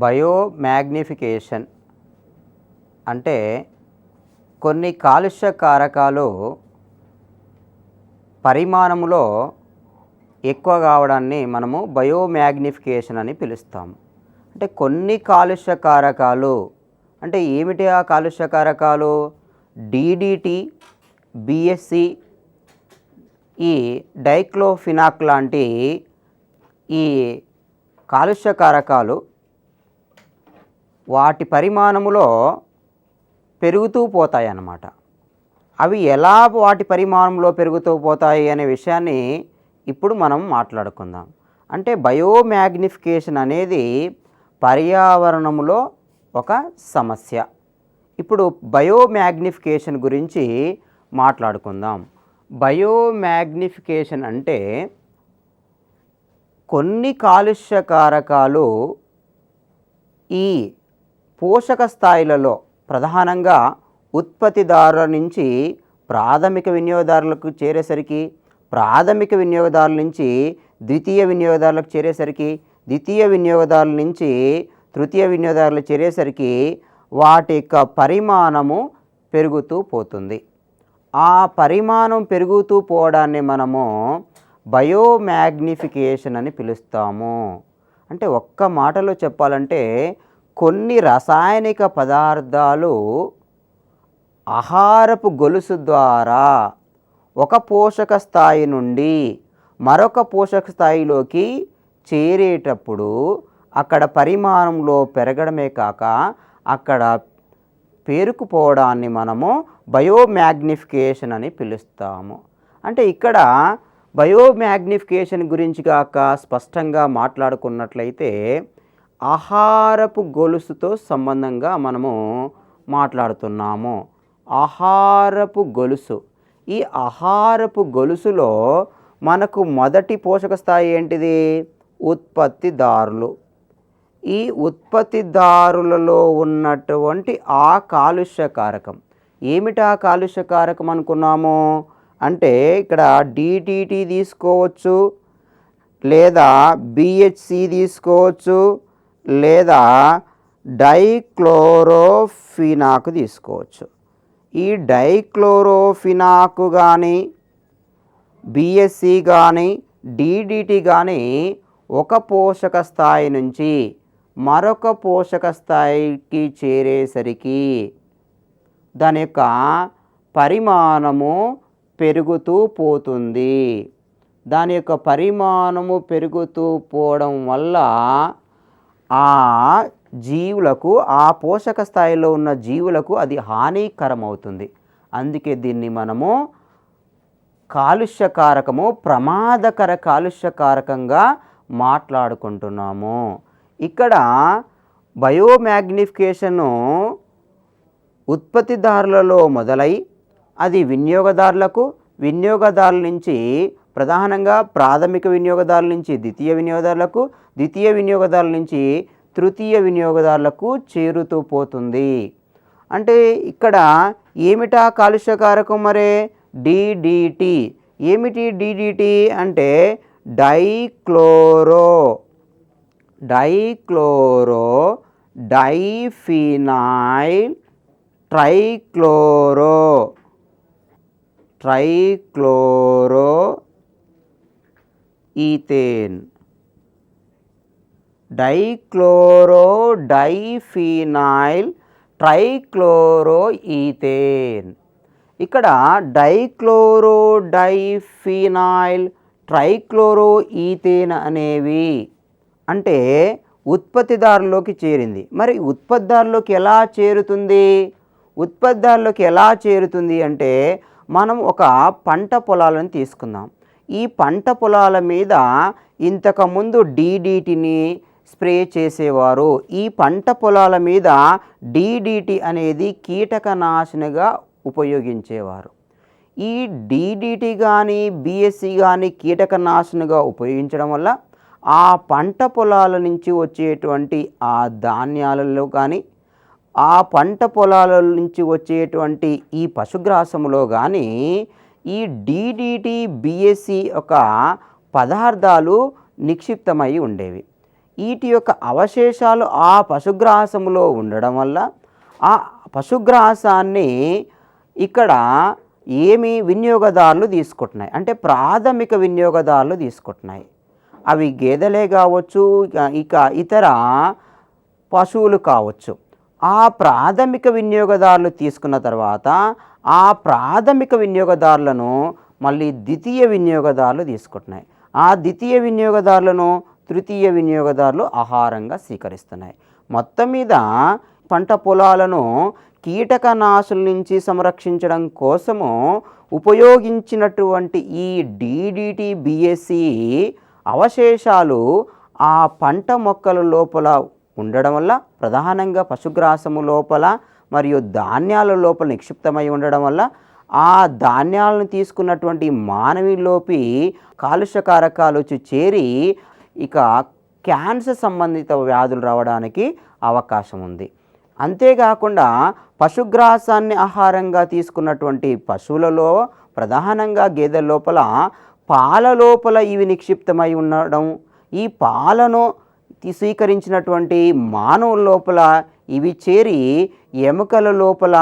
Biomagnification అంటే కొన్ని కాలుష్య కారకాలు పరిమాణంలో ఎక్కువ కావడాన్ని మనము బయోమాగ్నిఫికేషన్ అని పిలుస్తాము. అంటే కొన్ని కాలుష్య కారకాలు అంటే ఏమిటి? ఆ కాలుష్య కారకాలు DDT, BSC, ఈ డైక్లోఫినాక్ లాంటి ఈ కాలుష్య కారకాలు వాటి పరిమాణములో పెరుగుతూ పోతాయి అన్నమాట. అవి ఎలా వాటి పరిమాణంలో పెరుగుతూ పోతాయి అనే విషయాన్ని ఇప్పుడు మనం మాట్లాడుకుందాం. అంటే బయోమాగ్నిఫికేషన్ అనేది పర్యావరణంలో ఒక సమస్య. ఇప్పుడు బయోమాగ్నిఫికేషన్ గురించి మాట్లాడుకుందాం. బయోమాగ్నిఫికేషన్ అంటే కొన్ని కాలుష్య కారకాలు ఈ పోషక స్థాయిలలో ప్రధానంగా ఉత్పత్తిదారుల నుంచి ప్రాథమిక వినియోగదారులకు చేరేసరికి, ప్రాథమిక వినియోగదారుల నుంచి ద్వితీయ వినియోగదారులకు చేరేసరికి, ద్వితీయ వినియోగదారుల నుంచి తృతీయ వినియోగదారులకు చేరేసరికి వాటి యొక్క పరిమాణము పెరుగుతూ పోతుంది. ఆ పరిమాణం పెరుగుతూ పోవడాన్ని మనము బయోమాగ్నిఫికేషన్ అని పిలుస్తాము. అంటే ఒక్క మాటలో చెప్పాలంటే కొన్ని రసాయనిక పదార్థాలు ఆహారపు గొలుసు ద్వారా ఒక పోషక స్థాయి నుండి మరొక పోషక స్థాయిలోకి చేరేటప్పుడు అక్కడ పరిమాణంలో పెరగడమే కాక అక్కడ పేరుకుపోవడాన్ని మనము బయోమాగ్నిఫికేషన్ అని పిలుస్తాము. అంటే ఇక్కడ బయోమాగ్నిఫికేషన్ గురించి కాక స్పష్టంగా మాట్లాడుకున్నట్లయితే ఆహారపు గొలుసుతో సంబంధంగా మనము మాట్లాడుతున్నాము. ఆహారపు గొలుసు, ఈ ఆహారపు గొలుసులో మనకు మొదటి పోషక స్థాయి ఏంటిది? ఉత్పత్తిదారులు. ఈ ఉత్పత్తిదారులలో ఉన్నటువంటి ఆ కాలుష్య కారకం ఏమిటి? ఆ కాలుష్య కారకం అనుకున్నాము అంటే ఇక్కడ DDT తీసుకోవచ్చు, లేదా BHC తీసుకోవచ్చు, లేదా డైక్లోరోఫినాక్ తీసుకోవచ్చు. ఈ డైక్లోరోఫినాక్ కానీ BSC కానీ DDT కానీ ఒక పోషక స్థాయి నుంచి మరొక పోషక స్థాయికి చేరేసరికి దాని యొక్క పరిమాణము పెరుగుతూ పోతుంది. దాని యొక్క పరిమాణము పెరుగుతూ పోవడం వల్ల ఆ జీవులకు, ఆ పోషక స్థాయిలో ఉన్న జీవులకు అది హానికరం అవుతుంది. అందుకే దీన్ని మనము కాలుష్యకారకము, ప్రమాదకర కాలుష్యకారకంగా మాట్లాడుకుంటున్నాము. ఇక్కడ బయోమాగ్నిఫికేషను ఉత్పత్తిదారులలో మొదలై అది వినియోగదారులకు, వినియోగదారుల నుంచి ప్రధానంగా ప్రాథమిక వినియోగదారుల నుంచి ద్వితీయ వినియోగదారులకు, ద్వితీయ వినియోగదారుల నుంచి తృతీయ వినియోగదారులకు చేరుతూ పోతుంది. అంటే ఇక్కడ ఏమిటా కాలుష్యకారకం? మరే DDT. ఏమిటి DDT అంటే dichloro డైఫినాయిల్ trichloro ethane. డైఫినాయిల్ trichloro ethane. ఇక్కడ డైఫినాయిల్ ట్రైక్లోరో ఈథేన్ అనేవి అంటే ఉత్పత్తిదారులోకి చేరింది. మరి ఉత్పత్తిదారులోకి ఎలా చేరుతుంది? ఉత్పత్తిదారులోకి ఎలా చేరుతుంది అంటే మనం ఒక పంట పొలాలను తీసుకుందాం. ఈ పంట పొలాల మీద ఇంతకుముందు DDTని స్ప్రే చేసేవారు. ఈ పంట పొలాల మీద DDT అనేది కీటకనాశినిగా ఉపయోగించేవారు. ఈ DDT కానీ BSC కానీ కీటకనాశినిగా ఉపయోగించడం వల్ల ఆ పంట పొలాల నుంచి వచ్చేటువంటి ఆ ధాన్యాలలో కానీ, ఆ పంట పొలాల నుంచి వచ్చేటువంటి ఈ పశుగ్రాసములో కానీ ఈ DDT, BSC ఒక పదార్థాలు నిక్షిప్తమై ఉండేవి. వీటి యొక్క అవశేషాలు ఆ పశుగ్రాసములో ఉండడం వల్ల ఆ పశుగ్రాసాన్ని ఇక్కడ ఏమి వినియోగదారులు తీసుకుంటున్నాయి అంటే ప్రాథమిక వినియోగదారులు తీసుకుంటున్నాయి. అవి గేదెలే కావచ్చు, ఇక ఇతర పశువులు కావచ్చు. ఆ ప్రాథమిక వినియోగదారులు తీసుకున్న తర్వాత ఆ ప్రాథమిక వినియోగదారులను మళ్ళీ ద్వితీయ వినియోగదారులు తీసుకుంటున్నాయి. ఆ ద్వితీయ వినియోగదారులను తృతీయ వినియోగదారులు ఆహారంగా స్వీకరిస్తున్నాయి. మొత్తం మీద పంట పొలాలను కీటకనాశుల నుంచి సంరక్షించడం కోసము ఉపయోగించినటువంటి ఈ DDT BSE అవశేషాలు ఆ పంట మొక్కల లోపల ఉండడం వల్ల, ప్రధానంగా పశుగ్రాసము లోపల మరియు ధాన్యాల లోపల నిక్షిప్తమై ఉండడం వల్ల ఆ ధాన్యాలను తీసుకున్నటువంటి మానవులోకి కాలుష్యకారకాలు వచ్చి చేరి ఇక క్యాన్సర్ సంబంధిత వ్యాధులు రావడానికి అవకాశం ఉంది. అంతేకాకుండా పశుగ్రాసాన్ని ఆహారంగా తీసుకున్నటువంటి పశువులలో, ప్రధానంగా గేదెల లోపల పాల లోపల ఇవి నిక్షిప్తమై ఉండడం, ఈ పాలను స్వీకరించినటువంటి మానవుల లోపల ఇవి చేరి ఎముకల లోపల,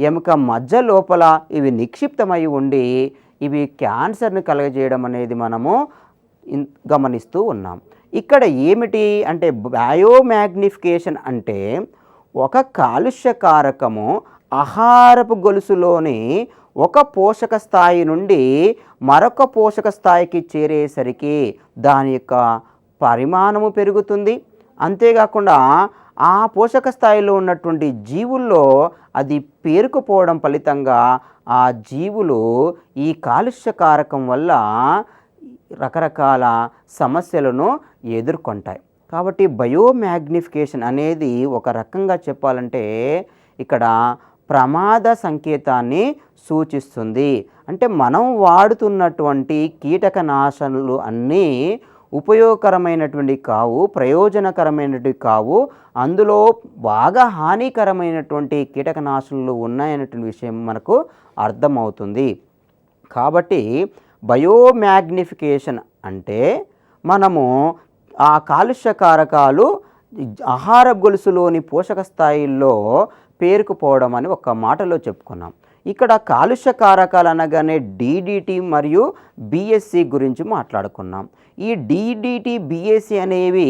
ఎముక మధ్య లోపల ఇవి నిక్షిప్తమై ఉండి ఇవి క్యాన్సర్ని కలుగజేయడం అనేది మనము గమనిస్తూ ఉన్నాం. ఇక్కడ ఏమిటి అంటే బయోమాగ్నిఫికేషన్ అంటే ఒక కాలుష్య కారకము ఆహారపు గొలుసులోని ఒక పోషక స్థాయి నుండి మరొక పోషక స్థాయికి చేరేసరికి దాని యొక్క పరిమాణము పెరుగుతుంది. అంతేకాకుండా ఆ పోషక స్థాయిలో ఉన్నటువంటి జీవుల్లో అది పేరుకుపోవడం ఫలితంగా ఆ జీవులు ఈ కాలుష్య కారకం వల్ల రకరకాల సమస్యలను ఎదుర్కొంటాయి. కాబట్టి బయోమాగ్నిఫికేషన్ అనేది ఒక రకంగా చెప్పాలంటే ఇక్కడ ప్రమాద సంకేతాన్ని సూచిస్తుంది. అంటే మనం వాడుతున్నటువంటి కీటకనాశనలు అన్నీ ఉపయోగకరమైనటువంటి కావు, ప్రయోజనకరమైనటువంటి కావు, అందులో బాగా హానికరమైనటువంటి కీటకనాశనలు ఉన్నాయనేటువంటి విషయం మనకు అర్థమవుతుంది. కాబట్టి బయోమాగ్నిఫికేషన్ అంటే మనము ఆ కాలుష్య కారకాలు ఆహార గొలుసులోని పోషక స్థాయిల్లో పేరుకుపోవడం అని ఒక మాటలో చెప్పుకున్నాం. ఇక్కడ కాలుష్య కారకాలు అనగానే DDT మరియు BSE గురించి మాట్లాడుకున్నాం. ఈ DDT BSE అనేవి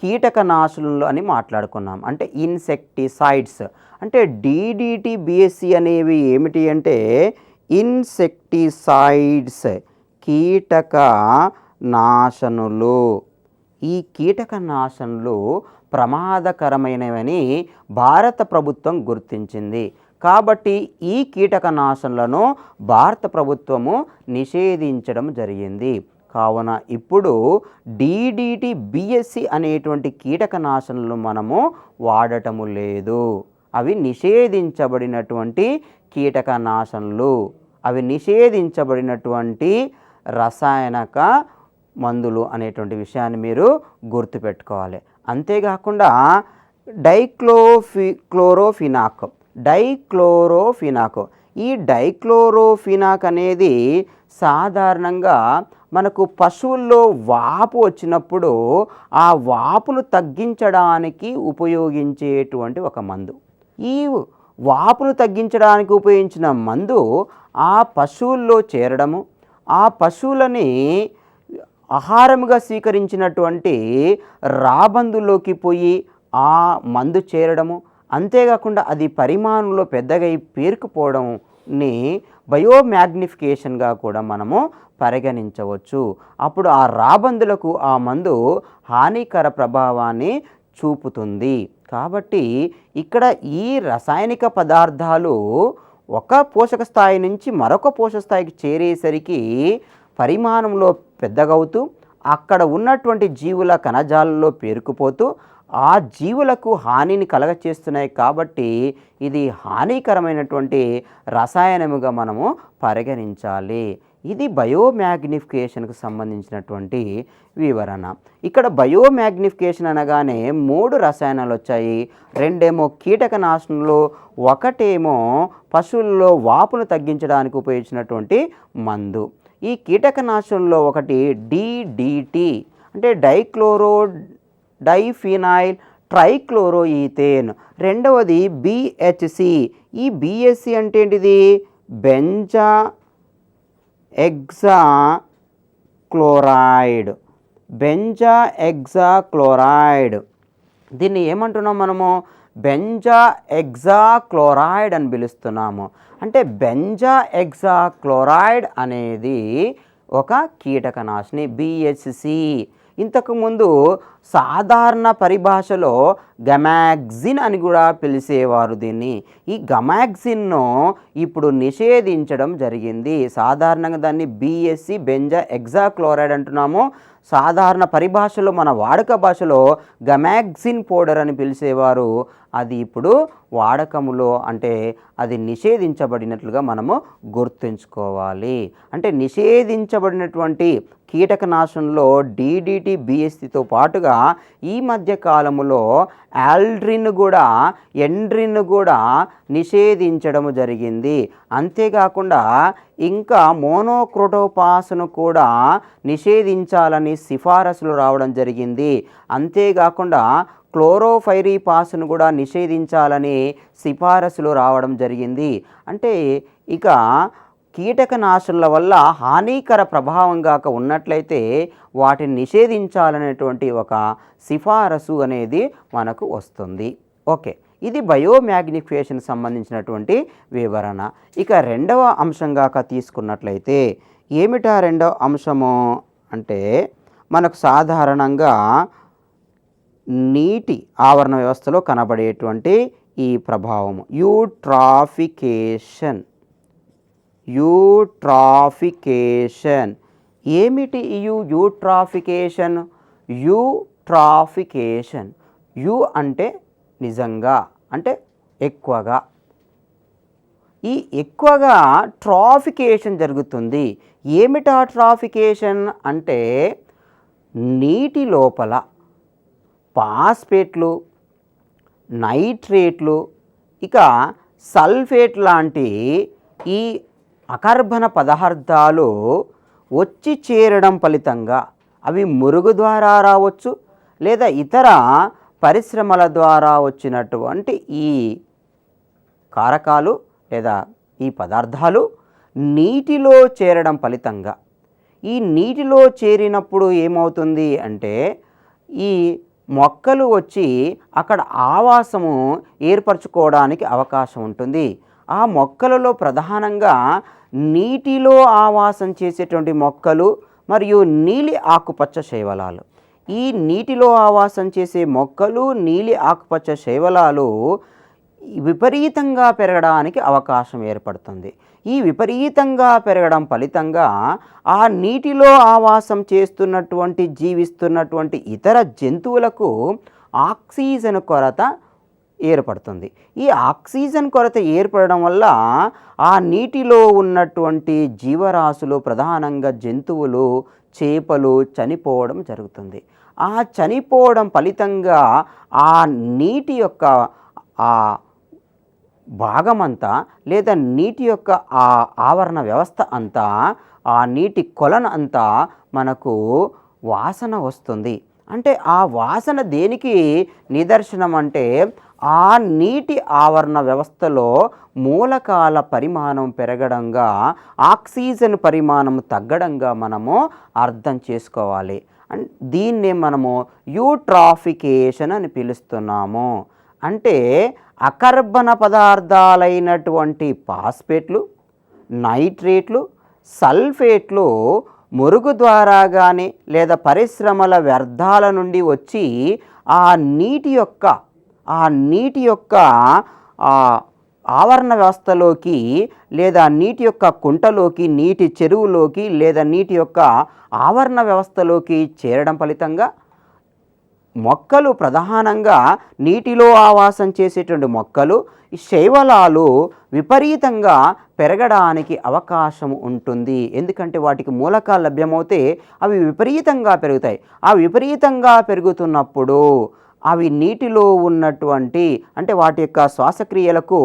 కీటకనాశులు అని మాట్లాడుకున్నాం, అంటే ఇన్సెక్టిసైడ్స్. అంటే DDT BSE అనేవి ఏమిటి అంటే ఇన్సెక్టిసైడ్స్, కీటకనాశనులు. ఈ కీటకనాశనులు ప్రమాదకరమైనవని భారత ప్రభుత్వం గుర్తించింది. కాబట్టి ఈ కీటకనాశనలను భారత ప్రభుత్వము నిషేధించడం జరిగింది. కావున ఇప్పుడు DDT BSE అనేటువంటి కీటకనాశనలను మనము వాడటము లేదు. అవి నిషేధించబడినటువంటి కీటకనాశనలు, అవి నిషేధించబడినటువంటి రసాయనిక మందులు అనేటువంటి విషయాన్ని మీరు గుర్తుపెట్టుకోవాలి. అంతేకాకుండా డైక్లోరోఫినాక్ ఈ డైక్లోరోఫినాక్ అనేది సాధారణంగా మనకు పశువుల్లో వాపు వచ్చినప్పుడు ఆ వాపును తగ్గించడానికి ఉపయోగించేటువంటి ఒక మందు. ఈ వాపును తగ్గించడానికి ఉపయోగించిన మందు ఆ పశువుల్లో చేరడము, ఆ పశువులని ఆహారముగా స్వీకరించినటువంటి రాబందులోకి పోయి ఆ మందు చేరడము, అంతేకాకుండా అది పరిమాణంలో పెద్దగా పేరుకుపోవడంని బయోమాగ్నిఫికేషన్గా కూడా మనము పరిగణించవచ్చు. అప్పుడు ఆ రాబందులకు ఆ మందు హానికర ప్రభావాన్ని చూపుతుంది. కాబట్టి ఇక్కడ ఈ రసాయనిక పదార్థాలు ఒక పోషక స్థాయి నుంచి మరొక పోషక స్థాయికి చేరేసరికి పరిమాణంలో పెద్దగవుతూ అక్కడ ఉన్నటువంటి జీవుల కణజాలలో పేరుకుపోతూ ఆ జీవులకు హానిని కలగచేస్తున్నాయి. కాబట్టి ఇది హానికరమైనటువంటి రసాయనముగా మనము పరిగణించాలి. ఇది బయోమాగ్నిఫికేషన్కు సంబంధించినటువంటి వివరణ. ఇక్కడ బయోమాగ్నిఫికేషన్ అనగానే 3 రసాయనాలు వచ్చాయి. 2 కీటకనాశనలు, 1 పశువుల్లో వాపును తగ్గించడానికి ఉపయోగించినటువంటి మందు. ఈ కీటకనాశనంలో ఒకటి DDT అంటే డైఫినైల్ ట్రైక్లోరోఈథేన్. రెండవది బిహెచ్సి. ఈ బిహెచ్సి అంటే ఏంటిది? బెంజా ఎగ్జాక్లోరైడ్. బెంజా ఎగ్జాక్లోరైడ్. దీన్ని ఏమంటున్నాం మనము? బెంజా ఎగ్జాక్లోరైడ్ అని పిలుస్తున్నాము. అంటే బెంజా ఎగ్జాక్లోరైడ్ అనేది ఒక కీటకనాశిని, బిహెచ్సి. ఇంతకుముందు సాధారణ పరిభాషలో గమాక్సిన్ అని కూడా పిలిచేవారు దీన్ని. ఈ గమాక్సిన్ను ఇప్పుడు నిషేధించడం జరిగింది. సాధారణంగా దాన్ని బిహెచ్సి బెంజా ఎగ్జాక్లోరైడ్ అంటున్నాము. సాధారణ పరిభాషలో మన వాడుక భాషలో గమాక్సిన్ పౌడర్ అని పిలిచేవారు. అది ఇప్పుడు వాడకములో అంటే అది నిషేధించబడినట్లుగా మనము గుర్తుంచుకోవాలి. అంటే నిషేధించబడినటువంటి కీటకనాశనంలో DDT బిహెచ్సితో పాటుగా ఈ మధ్య కాలములో ఆల్డ్రిన్ కూడా ఎండ్రిన్ కూడా నిషేధించడం జరిగింది. అంతేకాకుండా ఇంకా మోనోక్రోటోపాస్ను కూడా నిషేధించాలని సిఫారసులు రావడం జరిగింది. అంతేకాకుండా క్లోరోఫైరీపాస్ను కూడా నిషేధించాలని సిఫారసులు రావడం జరిగింది. అంటే ఇక కీటకనాశనుల వల్ల హానికర ప్రభావం గాక ఉన్నట్లయితే వాటిని నిషేధించాలనేటువంటి ఒక సిఫారసు అనేది మనకు వస్తుంది. ఓకే, ఇది బయోమ్యాగ్నిఫికేషన్ సంబంధించినటువంటి వివరణ. ఇక రెండవ అంశంగాక తీసుకున్నట్లయితే ఏమిటా రెండవ అంశము అంటే మనకు సాధారణంగా నీటి ఆవరణ వ్యవస్థలో కనబడేటువంటి ఈ ప్రభావము యూట్రాఫికేషన్. యూట్రాఫికేషన్ ఏమిటి? యూట్రాఫికేషన్. యూట్రాఫికేషన్ యు అంటే నిజంగా, అంటే ఎక్కువగా. ఈ ఎక్కువగా ట్రాఫికేషన్ జరుగుతుంది. ఏమిటా ట్రాఫికేషన్ అంటే నీటి లోపల ఫాస్ఫేట్లు, నైట్రేట్లు, ఇక సల్ఫేట్ లాంటి ఈ అకర్బన పదార్థాలు వచ్చి చేరడం ఫలితంగా అవి మురుగు ద్వారా రావచ్చు, లేదా ఇతర పరిశ్రమల ద్వారా వచ్చినటువంటి ఈ కారకాలు లేదా ఈ పదార్థాలు నీటిలో చేరడం ఫలితంగా ఈ నీటిలో చేరినప్పుడు ఏమవుతుంది అంటే ఈ మొక్కలు వచ్చి అక్కడ ఆవాసము ఏర్పరచుకోవడానికి అవకాశం ఉంటుంది. ఆ మొక్కలలో ప్రధానంగా నీటిలో ఆవాసం చేసేటువంటి మొక్కలు మరియు నీలి ఆకుపచ్చ శైవలాలు. ఈ నీటిలో ఆవాసం చేసే మొక్కలు, నీలి ఆకుపచ్చ శైవలాలు విపరీతంగా పెరగడానికి అవకాశం ఏర్పడుతుంది. ఈ విపరీతంగా పెరగడం ఫలితంగా ఆ నీటిలో ఆవాసం చేస్తున్నటువంటి జీవిస్తున్నటువంటి ఇతర జంతువులకు ఆక్సిజన్ కొరత ఏర్పడుతుంది. ఈ ఆక్సిజన్ కొరత ఏర్పడడం వల్ల ఆ నీటిలో ఉన్నటువంటి జీవరాశులు, ప్రధానంగా జంతువులు, చేపలు చనిపోవడం జరుగుతుంది. ఆ చనిపోవడం ఫలితంగా ఆ నీటి యొక్క ఆ భాగమంతా లేదా నీటి యొక్క ఆ ఆవరణ వ్యవస్థ అంతా, ఆ నీటి కొలను అంతా మనకు వాసన వస్తుంది. అంటే ఆ వాసన దేనికి నిదర్శనం అంటే ఆ నీటి ఆవరణ వ్యవస్థలో మూలకాల పరిమాణం పెరగడంగా, ఆక్సిజన్ పరిమాణం తగ్గడంగా మనము అర్థం చేసుకోవాలి. దీన్నే మనము యూట్రాఫికేషన్ అని పిలుస్తున్నాము. అంటే అకర్బన పదార్థాలైనటువంటి ఫాస్ఫేట్లు, నైట్రేట్లు, సల్ఫేట్లు మురుగు ద్వారా కానీ లేదా పరిశ్రమల వ్యర్థాల నుండి వచ్చి ఆ నీటి యొక్క ఆవరణ వ్యవస్థలోకి లేదా నీటి యొక్క కుంటలోకి, నీటి చెరువులోకి లేదా నీటి యొక్క ఆవరణ వ్యవస్థలోకి చేరడం ఫలితంగా మొక్కలు, ప్రధానంగా నీటిలో ఆవాసం చేసేటువంటి మొక్కలు, ఈ శైవలాలు విపరీతంగా పెరగడానికి అవకాశం ఉంటుంది. ఎందుకంటే వాటికి మూలకాలు లభ్యమవుతే అవి విపరీతంగా పెరుగుతాయి. ఆ విపరీతంగా పెరుగుతున్నప్పుడు అవి నీటిలో ఉన్నటువంటి, అంటే వాటి యొక్క శ్వాసక్రియలకు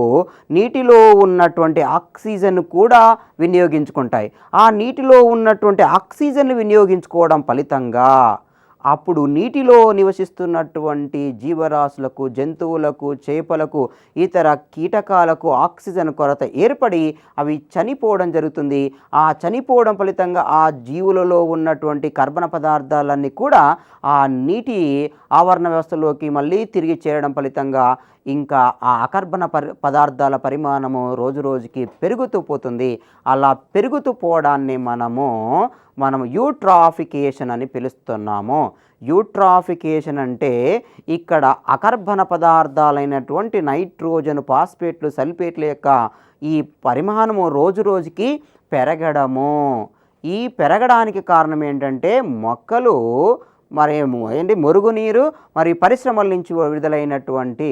నీటిలో ఉన్నటువంటి ఆక్సిజన్ కూడా వినియోగించుకుంటాయి. ఆ నీటిలో ఉన్నటువంటి ఆక్సిజన్ వినియోగించుకోవడం ఫలితంగా అప్పుడు నీటిలో నివసిస్తున్నటువంటి జీవరాశులకు, జంతువులకు, చేపలకు, ఇతర కీటకాలకు ఆక్సిజన్ కొరత ఏర్పడి అవి చనిపోవడం జరుగుతుంది. ఆ చనిపోవడం ఫలితంగా ఆ జీవులలో ఉన్నటువంటి కర్బన పదార్థాలన్నీ కూడా ఆ నీటి ఆవరణ వ్యవస్థలోకి మళ్ళీ తిరిగి చేరడం ఫలితంగా ఇంకా ఆ అకర్బన పదార్థాల పరిమాణము రోజు రోజుకి పెరుగుతూ పోతుంది. అలా పెరుగుతూ పోవడాన్ని మనం యూట్రాఫికేషన్ అని పిలుస్తున్నాము. యూట్రాఫికేషన్ అంటే ఇక్కడ అకర్బన పదార్థాలైనటువంటి నైట్రోజన్, ఫాస్ఫేట్లు, సల్ఫేట్ల యొక్క ఈ పరిమాణము రోజు రోజుకి పెరగడము. ఈ పెరగడానికి కారణం ఏంటంటే మొక్కలు మురుగునీరు మరియు పరిశ్రమల నుంచి విడుదలైనటువంటి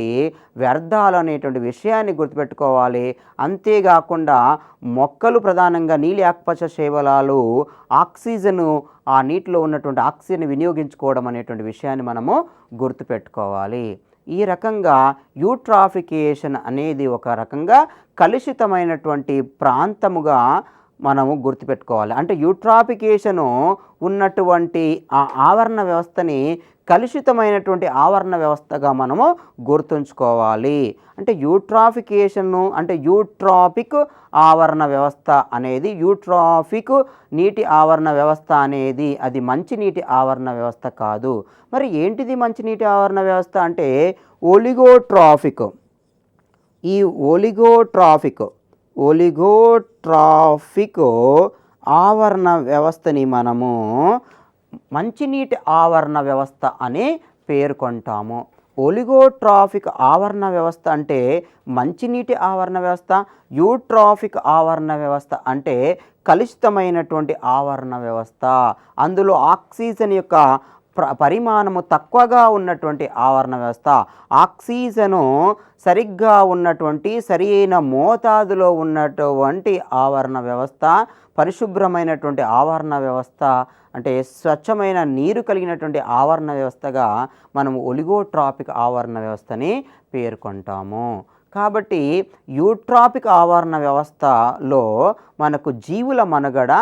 వ్యర్థాలు అనేటువంటి విషయాన్ని గుర్తుపెట్టుకోవాలి. అంతేకాకుండా మొక్కలు ప్రధానంగా నీలి ఆకుపచ్చ శైవలాలు ఆక్సిజన్, ఆ నీటిలో ఉన్నటువంటి ఆక్సిజన్ వినియోగించుకోవడం అనేటువంటి విషయాన్ని మనము గుర్తుపెట్టుకోవాలి. ఈ రకంగా యూట్రాఫికేషన్ అనేది ఒక రకంగా కలుషితమైనటువంటి ప్రాంతముగా మనము గుర్తుపెట్టుకోవాలి. అంటే యూట్రాఫికేషను ఉన్నటువంటి ఆ ఆవరణ వ్యవస్థని కలుషితమైనటువంటి ఆవరణ వ్యవస్థగా మనము గుర్తుంచుకోవాలి. అంటే యూట్రాఫికేషన్ను అంటే యూట్రాపిక్ ఆవరణ వ్యవస్థ అనేది, యూట్రాఫిక్ నీటి ఆవరణ వ్యవస్థ అనేది అది మంచినీటి ఆవరణ వ్యవస్థ కాదు. మరి ఏంటిది మంచినీటి ఆవరణ వ్యవస్థ అంటే ఒలిగోట్రాఫిక్. ఈ ఒలిగోట్రాఫిక్ ఆవరణ వ్యవస్థని మనము మంచినీటి ఆవరణ వ్యవస్థ అని పేర్కొంటాము. ఒలిగోట్రాఫిక్ ఆవరణ వ్యవస్థ అంటే మంచినీటి ఆవరణ వ్యవస్థ, యూట్రాఫిక్ ఆవరణ వ్యవస్థ అంటే కలుషితమైనటువంటి ఆవరణ వ్యవస్థ. అందులో ఆక్సిజన్ యొక్క పరిమాణము తక్కువగా ఉన్నటువంటి ఆవరణ వ్యవస్థ, ఆక్సిజను సరిగ్గా ఉన్నటువంటి సరైన మోతాదులో ఉన్నటువంటి ఆవరణ వ్యవస్థ, పరిశుభ్రమైనటువంటి ఆవరణ వ్యవస్థ అంటే స్వచ్ఛమైన నీరు కలిగినటువంటి ఆవరణ వ్యవస్థగా మనము ఒలిగోట్రాపిక్ ఆవరణ వ్యవస్థని పేర్కొంటాము. కాబట్టి యూట్రాపిక్ ఆవరణ వ్యవస్థలో మనకు జీవుల మనుగడ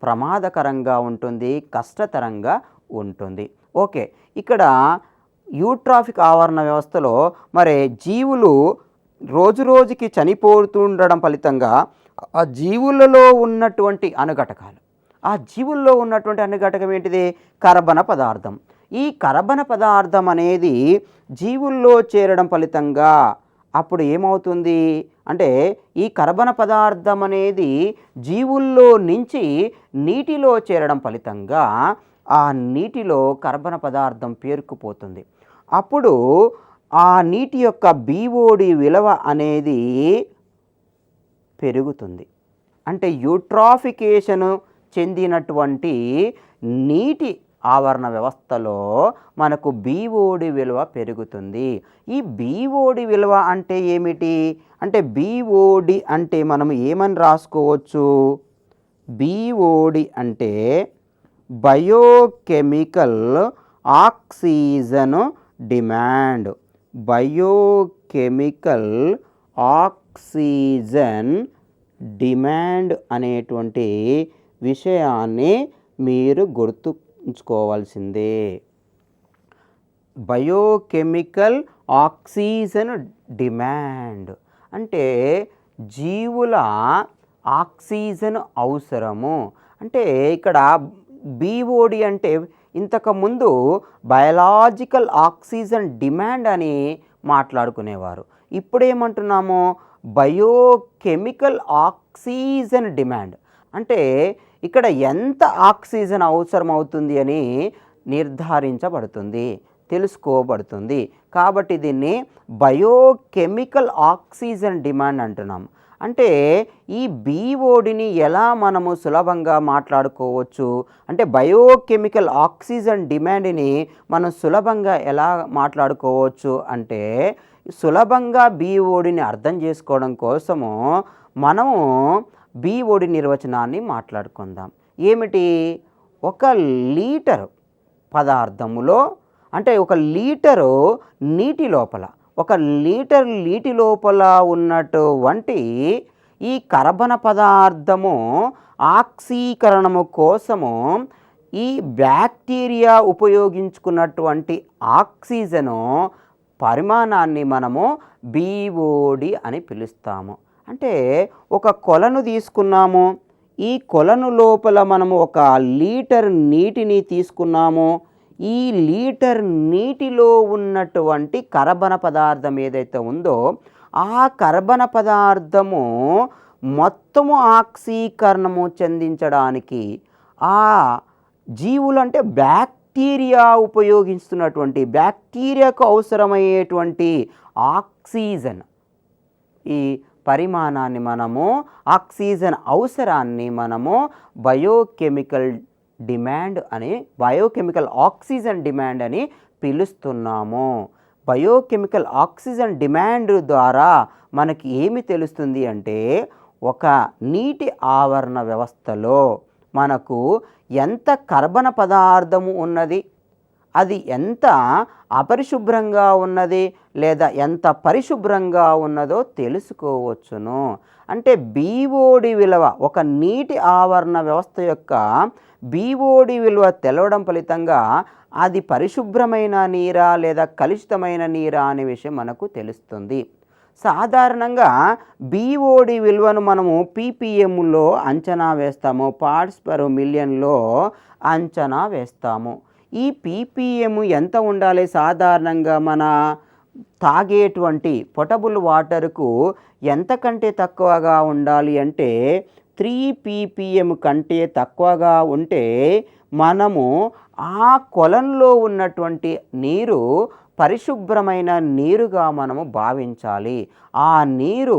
ప్రమాదకరంగా ఉంటుంది, కష్టతరంగా ఉంటుంది. ఓకే, ఇక్కడ యూట్రాఫిక్ ఆవరణ వ్యవస్థలో జీవులు రోజు రోజుకి చనిపోతుండడం ఫలితంగా ఆ జీవులలో ఉన్నటువంటి అణుఘటకాలు, ఆ జీవుల్లో ఉన్నటువంటి అణుఘటకం ఏంటిది? కర్బన పదార్థం. ఈ కర్బన పదార్థం అనేది జీవుల్లో చేరడం ఫలితంగా అప్పుడు ఏమవుతుంది అంటే ఈ కర్బన పదార్థం అనేది జీవుల్లో నుంచి నీటిలో చేరడం ఫలితంగా ఆ నీటిలో కర్బన పదార్థం పేరుకుపోతుంది. అప్పుడు ఆ నీటి యొక్క BOD విలువ అనేది పెరుగుతుంది. అంటే యూట్రాఫికేషన్ చెందినటువంటి నీటి ఆవరణ వ్యవస్థలో మనకు BOD విలువ పెరుగుతుంది. ఈ BOD విలువ అంటే ఏమిటి అంటే BOD అంటే మనం ఏమని రాసుకోవచ్చు? BOD అంటే biochemical oxygen demand. Biochemical oxygen demand అనేటువంటి విషయాన్ని మీరు గుర్తుంచుకోవాల్సిందే. బయోకెమికల్ ఆక్సిజన్ డిమాండ్ అంటే జీవుల ఆక్సిజన్ అవసరము. అంటే ఇక్కడ BOD అంటే ఇంతకుముందు బయలాజికల్ ఆక్సిజన్ డిమాండ్ అని మాట్లాడుకునేవారు. ఇప్పుడు ఏమంటున్నాము? Biochemical oxygen demand. అంటే ఇక్కడ ఎంత ఆక్సిజన్ అవసరం అవుతుంది అని నిర్ధారించబడుతుంది, తెలుసుకోబడుతుంది. కాబట్టి దీన్ని బయోకెమికల్ ఆక్సిజన్ డిమాండ్ అంటున్నాం. అంటే ఈ BODని ఎలా మనము సులభంగా మాట్లాడుకోవచ్చు అంటే బయోకెమికల్ ఆక్సిజన్ డిమాండ్ని మనం సులభంగా ఎలా మాట్లాడుకోవచ్చు అంటే సులభంగా BODని అర్థం చేసుకోవడం కోసము మనము BOD నిర్వచనాన్ని మాట్లాడుకుందాం. ఏమిటి? 1 లీటర్ పదార్థములో అంటే 1 లీటరు నీటి లోపల 1 లీటర్ నీటి లోపల ఉన్నటువంటి ఈ కర్బన పదార్థము ఆక్సీకరణము కోసము ఈ బ్యాక్టీరియా ఉపయోగించుకున్నటువంటి ఆక్సిజను పరిమాణాన్ని మనము BOD అని పిలుస్తాము. అంటే ఒక కొలను తీసుకున్నాము, ఈ కొలను లోపల మనము 1 లీటర్ నీటిని తీసుకున్నాము. ఈ లీటర్ నీటిలో ఉన్నటువంటి కర్బన పదార్థం ఏదైతే ఉందో ఆ కర్బన పదార్థము మొత్తము ఆక్సీకరణము చెందించడానికి ఆ జీవులు అంటే బ్యాక్టీరియా ఉపయోగిస్తున్నటువంటి బ్యాక్టీరియాకు అవసరమయ్యేటువంటి ఆక్సిజన్ ఈ పరిమాణాన్ని మనము ఆక్సిజన్ అవసరాన్ని మనము బయోకెమికల్ ఆక్సిజన్ డిమాండ్ అని పిలుస్తున్నాము. బయోకెమికల్ ఆక్సిజన్ డిమాండ్ ద్వారా మనకి ఏమి తెలుస్తుంది అంటే ఒక నీటి ఆవరణ వ్యవస్థలో మనకు ఎంత కర్బన పదార్థము ఉన్నది, అది ఎంత అపరిశుభ్రంగా ఉన్నది లేదా ఎంత పరిశుభ్రంగా ఉన్నదో తెలుసుకోవచ్చును. అంటే BOD విలువ ఒక నీటి ఆవరణ వ్యవస్థ యొక్క BOD విలువ తెలవడం ఫలితంగా అది పరిశుభ్రమైన నీరా లేదా కలుషితమైన నీరా అనే విషయం మనకు తెలుస్తుంది. సాధారణంగా BOD విలువను మనము ppmలో అంచనా వేస్తాము, పార్ట్స్ పర్ మిలియన్లో అంచనా వేస్తాము. ఈ ppm ఎంత ఉండాలి? సాధారణంగా మన తాగేటువంటి పొటబుల్ వాటర్కు ఎంతకంటే తక్కువగా ఉండాలి అంటే 3 ppm కంటే తక్కువగా ఉంటే మనము ఆ కొలంలో ఉన్నటువంటి నీరు పరిశుభ్రమైన నీరుగా మనము భావించాలి. ఆ నీరు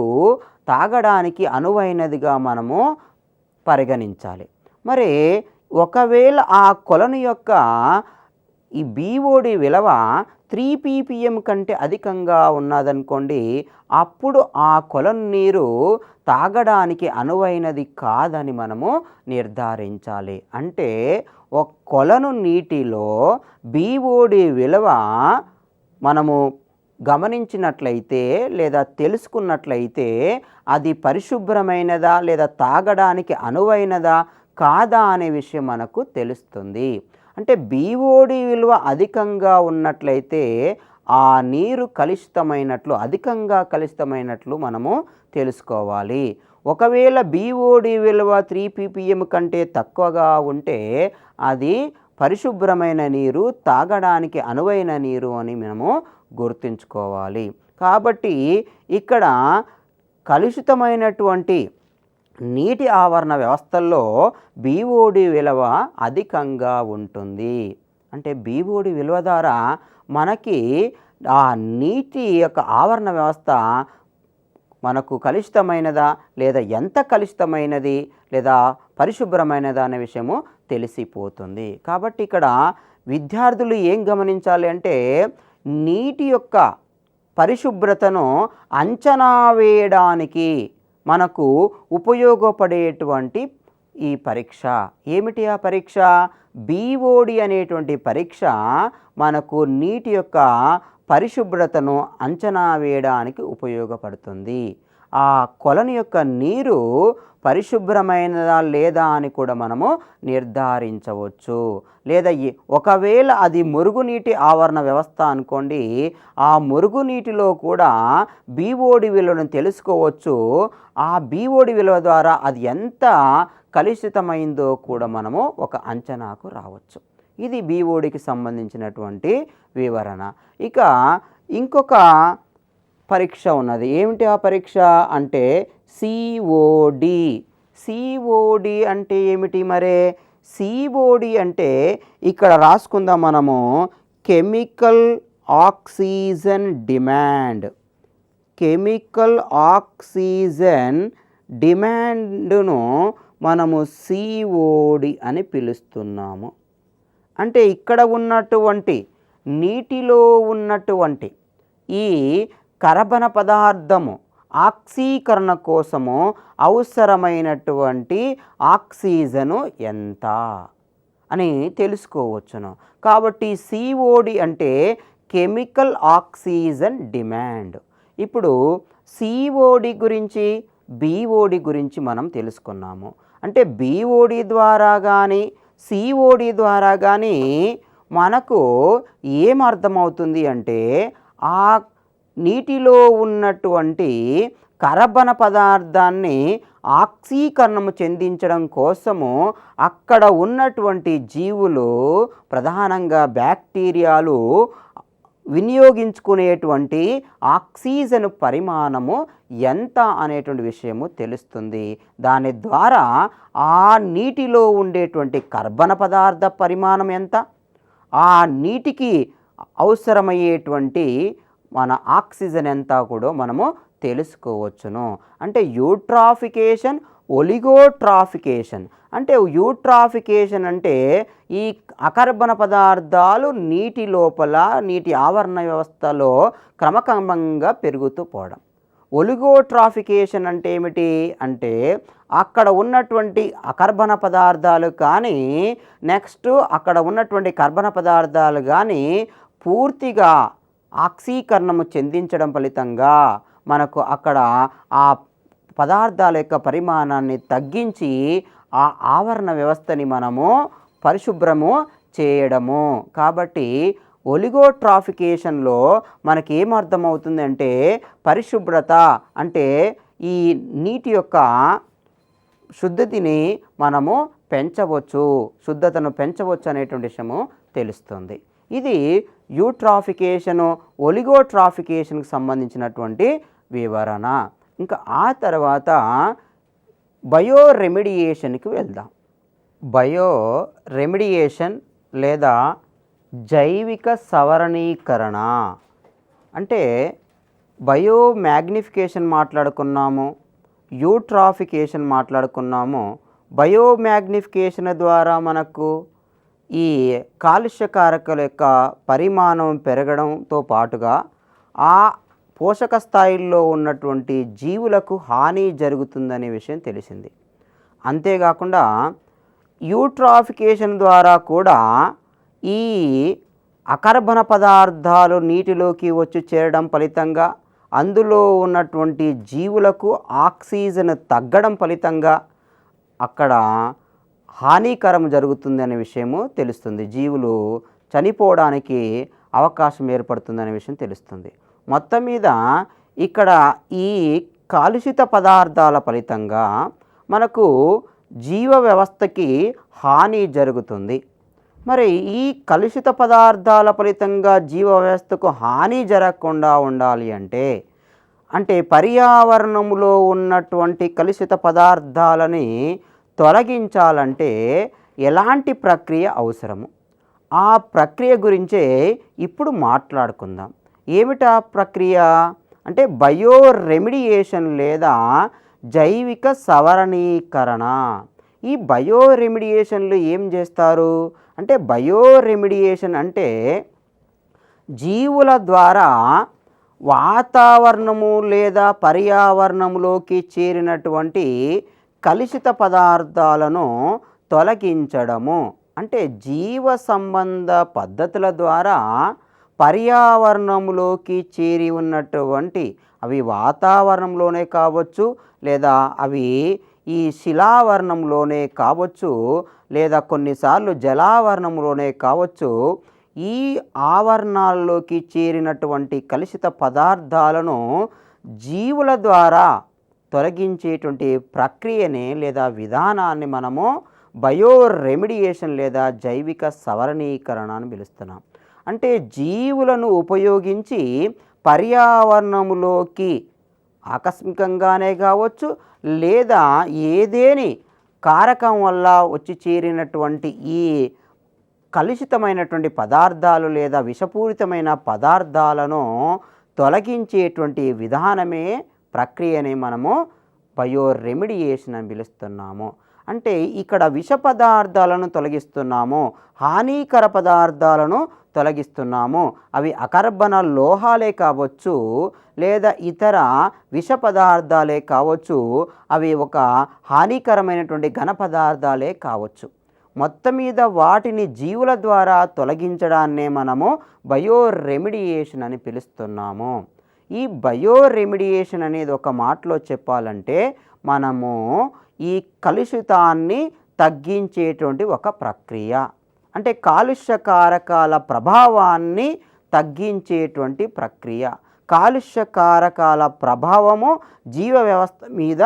తాగడానికి అనువైనదిగా మనము పరిగణించాలి. మరి ఒకవేళ ఆ కొలను యొక్క ఈ BOD విలువ 3 ppm కంటే అధికంగా ఉన్నదనుకోండి, అప్పుడు ఆ కొలను నీరు తాగడానికి అనువైనది కాదని మనము నిర్ధారించాలి. అంటే ఒక కొలను నీటిలో BOD విలువ మనము గమనించినట్లయితే లేదా తెలుసుకున్నట్లయితే అది పరిశుభ్రమైనదా లేదా తాగడానికి అనువైనదా కాదా అనే విషయం మనకు తెలుస్తుంది. అంటే BOD విలువ అధికంగా ఉన్నట్లయితే ఆ నీరు అధికంగా కలుషితమైనట్లు మనము తెలుసుకోవాలి. ఒకవేళ BOD విలువ 3 ppm కంటే తక్కువగా ఉంటే అది పరిశుభ్రమైన నీరు, తాగడానికి అనువైన నీరు అని మనము గుర్తుంచుకోవాలి. కాబట్టి ఇక్కడ కలుషితమైనటువంటి నీటి ఆవరణ వ్యవస్థల్లో BOD విలువ అధికంగా ఉంటుంది. అంటే BOD విలువ ద్వారా మనకి ఆ నీటి యొక్క ఆవరణ వ్యవస్థ మనకు కలుషితమైనదా లేదా ఎంత కలుషితమైనది లేదా పరిశుభ్రమైనదా అనే విషయము తెలిసిపోతుంది. కాబట్టి ఇక్కడ విద్యార్థులు ఏం గమనించాలి అంటే నీటి యొక్క పరిశుభ్రతను అంచనా వేయడానికి మనకు ఉపయోగపడేటువంటి ఈ పరీక్ష ఏమిటి? ఆ పరీక్ష BOD అనేటువంటి పరీక్ష మనకు నీటి యొక్క పరిశుభ్రతను అంచనా వేయడానికి ఉపయోగపడుతుంది. ఆ కొలను యొక్క నీరు పరిశుభ్రమైనదా లేదా అని కూడా మనము నిర్ధారించవచ్చు. లేదా ఒకవేళ అది మురుగునీటి ఆవరణ వ్యవస్థ అనుకోండి, ఆ మురుగునీటిలో కూడా BOD విలువను తెలుసుకోవచ్చు. ఆ BOD విలువ ద్వారా అది ఎంత కలుషితమైందో కూడా మనము ఒక అంచనాకు రావచ్చు. ఇది BODకి సంబంధించినటువంటి వివరణ. ఇక ఇంకొక పరీక్ష ఉన్నది. ఏమిటి ఆ పరీక్ష అంటే COD. COD అంటే ఏమిటి మరే? COD అంటే ఇక్కడ రాసుకుందాం మనము, chemical oxygen demand. Chemical oxygen డిమాండ్ను మనము COD అని పిలుస్తున్నాము. అంటే ఇక్కడ ఉన్నటువంటి నీటిలో ఉన్నటువంటి ఈ కర్బన పదార్థము ఆక్సీకరణ కోసము అవసరమైనటువంటి ఆక్సిజను ఎంత అని తెలుసుకోవచ్చును. కాబట్టి COD అంటే కెమికల్ ఆక్సిజన్ డిమాండ్. ఇప్పుడు COD గురించి BOD గురించి మనం తెలుసుకున్నాము. అంటే BOD ద్వారా కానీ సిఓడి ద్వారా కానీ మనకు ఏం అర్థమవుతుంది అంటే ఆ నీటిలో ఉన్నటువంటి కర్బన పదార్థాన్ని ఆక్సీకరణము చెందించడం కోసము అక్కడ ఉన్నటువంటి జీవులు ప్రధానంగా బ్యాక్టీరియాలు వినియోగించుకునేటువంటి ఆక్సిజన్ పరిమాణము ఎంత అనేటువంటి విషయము తెలుస్తుంది. దాని ద్వారా ఆ నీటిలో ఉండేటువంటి కర్బన పదార్థ పరిమాణం ఎంత, ఆ నీటికి అవసరమయ్యేటువంటి మన ఆక్సిజన్ ఎంత కూడా మనము తెలుసుకోవచ్చును. అంటే యూట్రాఫికేషన్, ఒలిగోట్రాఫికేషన్. అంటే యూట్రాఫికేషన్ అంటే ఈ అకర్బన పదార్థాలు నీటి లోపల నీటి ఆవరణ వ్యవస్థలో క్రమక్రమంగా పెరుగుతూ పోవడం. ఒలిగోట్రాఫికేషన్ అంటే ఏమిటి అంటే అక్కడ ఉన్నటువంటి అకర్బన పదార్థాలు కానీ నెక్స్ట్ అక్కడ ఉన్నటువంటి కర్బన పదార్థాలు కానీ పూర్తిగా ఆక్సీకరణము చెందించడం ఫలితంగా మనకు అక్కడ ఆ పదార్థాల యొక్క పరిమాణాన్ని తగ్గించి ఆ ఆవరణ వ్యవస్థని మనము పరిశుభ్రము చేయడము. కాబట్టి ఒలిగోట్రాఫికేషన్లో మనకి ఏమర్థమవుతుంది అంటే పరిశుభ్రత అంటే ఈ నీటి యొక్క శుద్ధతిని మనము పెంచవచ్చు, శుద్ధతను పెంచవచ్చు అనేటువంటి విషయము తెలుస్తుంది. ఇది యూట్రాఫికేషను, ఒలిగోట్రాఫికేషన్కి సంబంధించినటువంటి వివరణ. ఇంకా ఆ తర్వాత బయో రెమిడియేషన్కి వెళ్దాం. బయో రెమిడియేషన్ లేదా జైవిక సవరణీకరణ అంటే బయో మ్యాగ్నిఫికేషన్ మాట్లాడుకున్నాము, యూట్రాఫికేషన్ మాట్లాడుకున్నాము. బయో మ్యాగ్నిఫికేషన్ ద్వారా మనకు ఈ కాలుష్యకారకుల యొక్క పరిమాణం పెరగడంతో పాటుగా ఆ పోషక స్థాయిల్లో ఉన్నటువంటి జీవులకు హాని జరుగుతుందనే విషయం తెలిసింది. అంతేకాకుండా యూట్రాఫికేషన్ ద్వారా కూడా ఈ అకర్బన పదార్థాలు నీటిలోకి వచ్చి చేరడం ఫలితంగా అందులో ఉన్నటువంటి జీవులకు ఆక్సిజన్ తగ్గడం ఫలితంగా అక్కడ హానికరం జరుగుతుంది అనే విషయము తెలుస్తుంది. జీవులు చనిపోవడానికి అవకాశం ఏర్పడుతుందనే విషయం తెలుస్తుంది. మొత్తం మీద ఇక్కడ ఈ కాలుషిత పదార్థాల ఫలితంగా మనకు జీవ వ్యవస్థకి హాని జరుగుతుంది. మరి ఈ కలుషిత పదార్థాల ఫలితంగా జీవ వ్యవస్థకు హాని జరగకుండా ఉండాలి అంటే పర్యావరణంలో ఉన్నటువంటి కలుషిత పదార్థాలని తొలగించాలంటే ఎలాంటి ప్రక్రియ అవసరము, ఆ ప్రక్రియ గురించే ఇప్పుడు మాట్లాడుకుందాం. ఏమిటా ప్రక్రియ అంటే బయో రెమిడియేషన్ లేదా జైవిక సవరణీకరణ. ఈ బయో రెమిడియేషన్లు ఏం చేస్తారు అంటే బయో రెమిడియేషన్ అంటే జీవుల ద్వారా వాతావరణము లేదా పర్యావరణంలోకి చేరినటువంటి కలుషిత పదార్థాలను తొలగించడము. అంటే జీవ సంబంధ పద్ధతుల ద్వారా పర్యావరణంలోకి చేరి ఉన్నటువంటి అవి వాతావరణంలోనే కావచ్చు, లేదా అవి ఈ శిలావరణంలోనే కావచ్చు, లేదా కొన్నిసార్లు జలావరణంలోనే కావచ్చు, ఈ ఆవరణాల్లోకి చేరినటువంటి కలుషిత పదార్థాలను జీవుల ద్వారా తొలగించేటువంటి ప్రక్రియని లేదా విధానాన్ని మనము బయో రెమిడియేషన్ లేదా జైవిక సవరణీకరణ అని పిలుస్తున్నాం. అంటే జీవులను ఉపయోగించి పర్యావరణంలోకి ఆకస్మికంగానే కావచ్చు, లేదా ఏదేని కారకం వల్ల వచ్చి చేరినటువంటి ఈ కలుషితమైనటువంటి పదార్థాలు లేదా విషపూరితమైన పదార్థాలను తొలగించేటువంటి విధానమే ప్రక్రియని మనము బయో రెమిడియేషన్ అని పిలుస్తున్నాము. అంటే ఇక్కడ విష పదార్థాలను తొలగిస్తున్నాము, హానికర పదార్థాలను తొలగిస్తున్నాము. అవి అకర్బన లోహాలే కావచ్చు, లేదా ఇతర విష పదార్థాలే కావచ్చు, అవి ఒక హానికరమైనటువంటి ఘన పదార్థాలే కావచ్చు. మొత్తం మీద వాటిని జీవుల ద్వారా తొలగించడాన్నే మనము బయో రెమిడియేషన్ అని పిలుస్తున్నాము. ఈ బయో రెమిడియేషన్ అనేది ఒక మాటలో చెప్పాలంటే మనము ఈ కలుషితాన్ని తగ్గించేటువంటి ఒక ప్రక్రియ. అంటే కాలుష్య కారకాల ప్రభావాన్ని తగ్గించేటువంటి ప్రక్రియ. కాలుష్య కారకాల ప్రభావము జీవ వ్యవస్థ మీద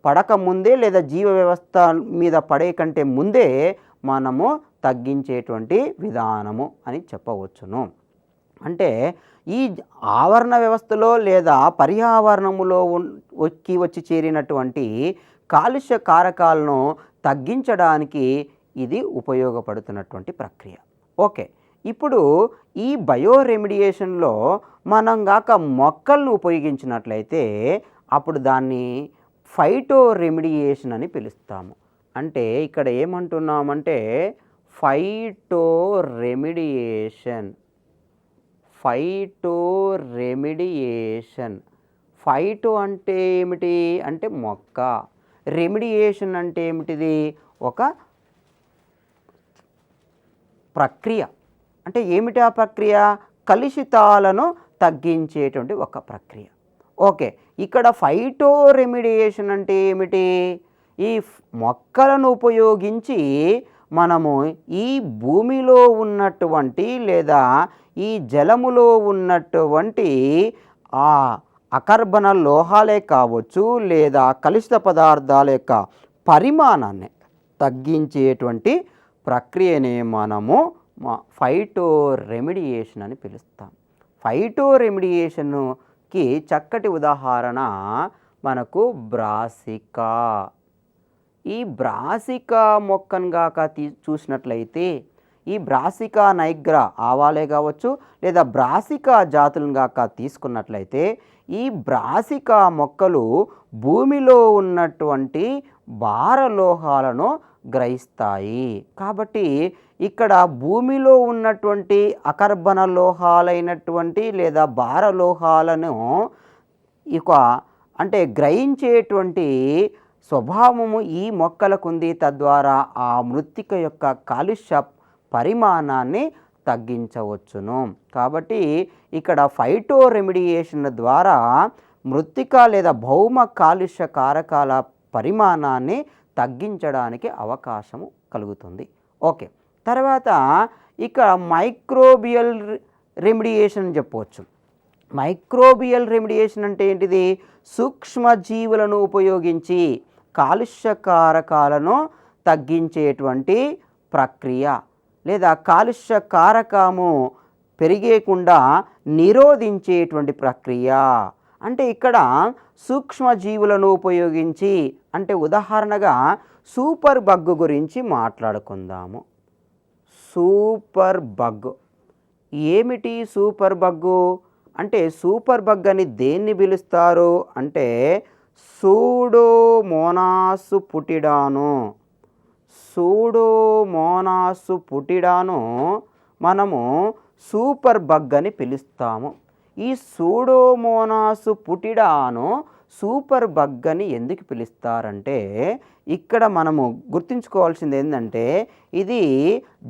పడకముందే లేదా జీవ వ్యవస్థ మీద పడే కంటే ముందే మనము తగ్గించేటువంటి విధానము అని చెప్పవచ్చును. అంటే ఈ ఆవరణ వ్యవస్థలో లేదా పర్యావరణములో వచ్చి చేరినటువంటి కాలుష్య కారకాలను తగ్గించడానికి ఇది ఉపయోగపడుతున్నటువంటి ప్రక్రియ. ఓకే, ఇప్పుడు ఈ బయో రెమిడియేషన్లో మనం గాక మొక్కలను ఉపయోగించినట్లయితే అప్పుడు దాన్ని ఫైటో రెమిడియేషన్ అని పిలుస్తాము. అంటే ఇక్కడ ఏమంటున్నామంటే phyto remediation. Phyto remediation. Phyto అంటే ఏమిటి అంటే మొక్క, రెమిడియేషన్ అంటే ఏమిటిది ఒక ప్రక్రియ. అంటే ఏమిటి ఆ ప్రక్రియ? కలుషితాలను తగ్గించేటువంటి ఒక ప్రక్రియ. ఓకే, ఇక్కడ ఫైటో రెమిడియేషన్ అంటే ఏమిటి? ఈ మొక్కలను ఉపయోగించి మనము ఈ భూమిలో ఉన్నటువంటి లేదా ఈ జలములో ఉన్నటువంటి ఆ అకర్బన లోహాలే కావచ్చు లేదా కలుషిత పదార్థాల యొక్క పరిమాణాన్ని తగ్గించేటువంటి ప్రక్రియనే మనము ఫైటో రెమిడియేషన్ అని పిలుస్తాం. ఫైటో రెమిడియేషన్కి చక్కటి ఉదాహరణ మనకు బ్రాసికా. ఈ బ్రాసికా మొక్కను గాక చూసినట్లయితే ఈ బ్రాసికా నైగ్రా ఆవాలే కావచ్చు లేదా బ్రాసికా జాతులను గాక తీసుకున్నట్లయితే ఈ బ్రాసికా మొక్కలు భూమిలో ఉన్నటువంటి భారలోహాలను గ్రహిస్తాయి. కాబట్టి ఇక్కడ భూమిలో ఉన్నటువంటి అకర్బన లోహాలైనటువంటి లేదా భారలోహాలను అంటే గ్రహించేటువంటి స్వభావము ఈ మొక్కలకు ఉంది. తద్వారా ఆ మృత్తిక యొక్క కాలుష్య పరిమాణాన్ని తగ్గించవచ్చును. కాబట్టి ఇక్కడ ఫైటో రెమిడియేషన్ ద్వారా మృత్తిక లేదా భౌమ కాలుష్య కారకాల పరిమాణాన్ని తగ్గించడానికి అవకాశము కలుగుతుంది. ఓకే, తర్వాత ఇక్కడ మైక్రోబియల్ రెమిడియేషన్ చెప్పవచ్చు. మైక్రోబియల్ రెమిడియేషన్ అంటే ఏంటిది? సూక్ష్మజీవులను ఉపయోగించి కాలుష్య కారకాలను తగ్గించేటువంటి ప్రక్రియ లేదా కాలుష్య కారకము పెరిగేకుండా నిరోధించేటువంటి ప్రక్రియ. అంటే ఇక్కడ సూక్ష్మజీవులను ఉపయోగించి అంటే ఉదాహరణగా సూపర్ బగ్ గురించి మాట్లాడుకుందాము. సూపర్ బగ్ ఏమిటి? సూపర్ బగ్గు అంటే సూపర్ బగ్ అని దేన్ని పిలుస్తారు అంటే సూడోమోనాస్ పుటిడాను. సూడోమోనాస్ పుటిడాను మనము సూపర్ బగ్ అని పిలుస్తాము. ఈ సూడోమోనాస్ పుటిడాను సూపర్ బగ్ అని ఎందుకు పిలుస్తారంటే ఇక్కడ మనము గుర్తుంచుకోవాల్సింది ఏంటంటే ఇది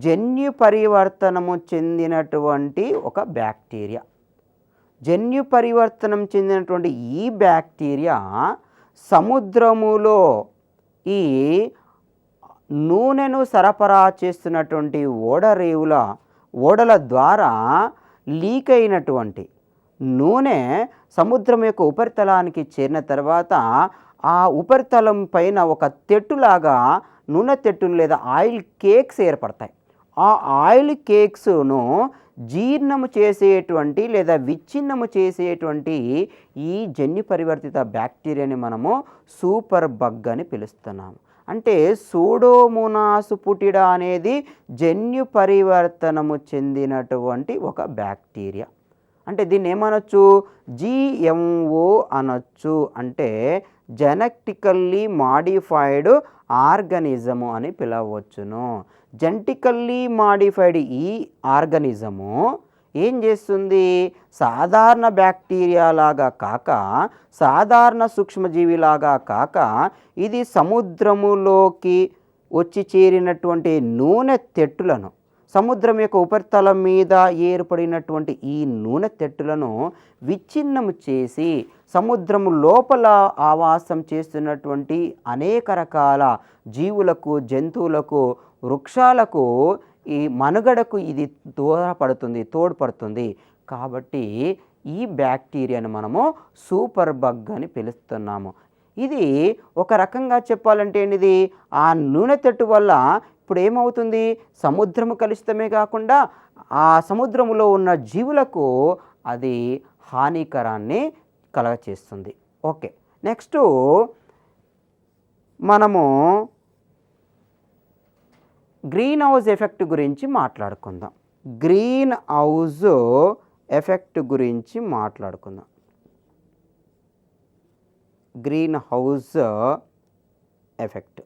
జన్యు పరివర్తనము చెందినటువంటి ఒక బ్యాక్టీరియా. జన్యు పరివర్తనం చెందినటువంటి ఈ బ్యాక్టీరియా సముద్రములో ఈ నూనెను సరఫరా చేస్తున్నటువంటి ఓడల ద్వారా లీక్ అయినటువంటి నూనె సముద్రం యొక్క ఉపరితలానికి చేరిన తర్వాత ఆ ఉపరితలం పైన ఒక తెట్టులాగా నూనె తెట్టులు లేదా ఆయిల్ కేక్స్ ఏర్పడతాయి. ఆ ఆయిల్ కేక్స్ను జీర్ణము చేసేటువంటి లేదా విచ్ఛిన్నము చేసేటువంటి ఈ జన్యు పరివర్తిత బ్యాక్టీరియాని మనము సూపర్ బగ్ అని పిలుస్తున్నాము. అంటే సూడోమోనాస్ పుటిడా అనేది జన్యు పరివర్తనము చెందినటువంటి ఒక బ్యాక్టీరియా. అంటే దీన్ని ఏమనొచ్చు? GMO అనొచ్చు. అంటే జెనెటికల్లీ మాడిఫైడ్ ఆర్గానిజము అని పిలవచ్చును. జెనెటికల్లీ మాడిఫైడ్ ఈ ఆర్గానిజము ఏం చేస్తుంది? సాధారణ బ్యాక్టీరియా లాగా కాక సాధారణ సూక్ష్మజీవిలాగా కాక ఇది సముద్రములోకి వచ్చి చేరినటువంటి నూనె తెట్టులను సముద్రం యొక్క ఉపరితలం మీద ఏర్పడినటువంటి ఈ నూనె తెట్టులను విచ్ఛిన్నము చేసి సముద్రము లోపల ఆవాసం చేస్తున్నటువంటి అనేక రకాల జీవులకు, జంతువులకు, వృక్షాలకు ఈ మనుగడకు ఇది తోడ్పడుతుంది. కాబట్టి ఈ బ్యాక్టీరియాను మనము సూపర్ బగ్ అని పిలుస్తున్నాము. ఇది ఒక రకంగా చెప్పాలంటే ఏంటిది, ఆ నూనె తెట్టు వల్ల ఇప్పుడు ఏమవుతుంది, సముద్రము కలుషితమే కాకుండా ఆ సముద్రములో ఉన్న జీవులకు అది హానికరాన్ని కలగచేస్తుంది. ఓకే, నెక్స్ట్ మనము గ్రీన్ హౌస్ ఎఫెక్ట్ గురించి మాట్లాడుకుందాం. గ్రీన్ హౌస్ ఎఫెక్ట్ గురించి మాట్లాడుకుందాం. Green house effect.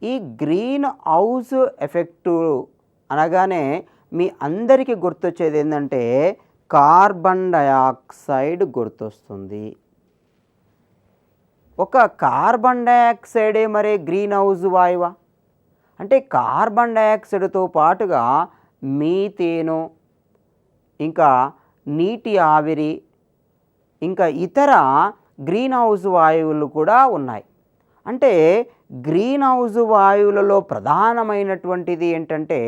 ఈ గ్రీన్ హౌస్ ఎఫెక్ట్ అనగానే మీ అందరికీ గుర్తొచ్చేది ఏంటంటే కార్బన్ డయాక్సైడ్ గుర్తొస్తుంది. ఒక కార్బన్ డయాక్సైడే మరి గ్రీన్ హౌస్ వాయువా? అంటే కార్బన్ డయాక్సైడ్తో పాటుగా మీథేను, ఇంకా నీటి ఆవిరి, ఇంకా ఇతర గ్రీన్ హౌస్ వాయువులు కూడా ఉన్నాయి. అంటే గ్రీన్ హౌస్ వాయువులలో ప్రధానమైనటువంటిది ఏంటంటే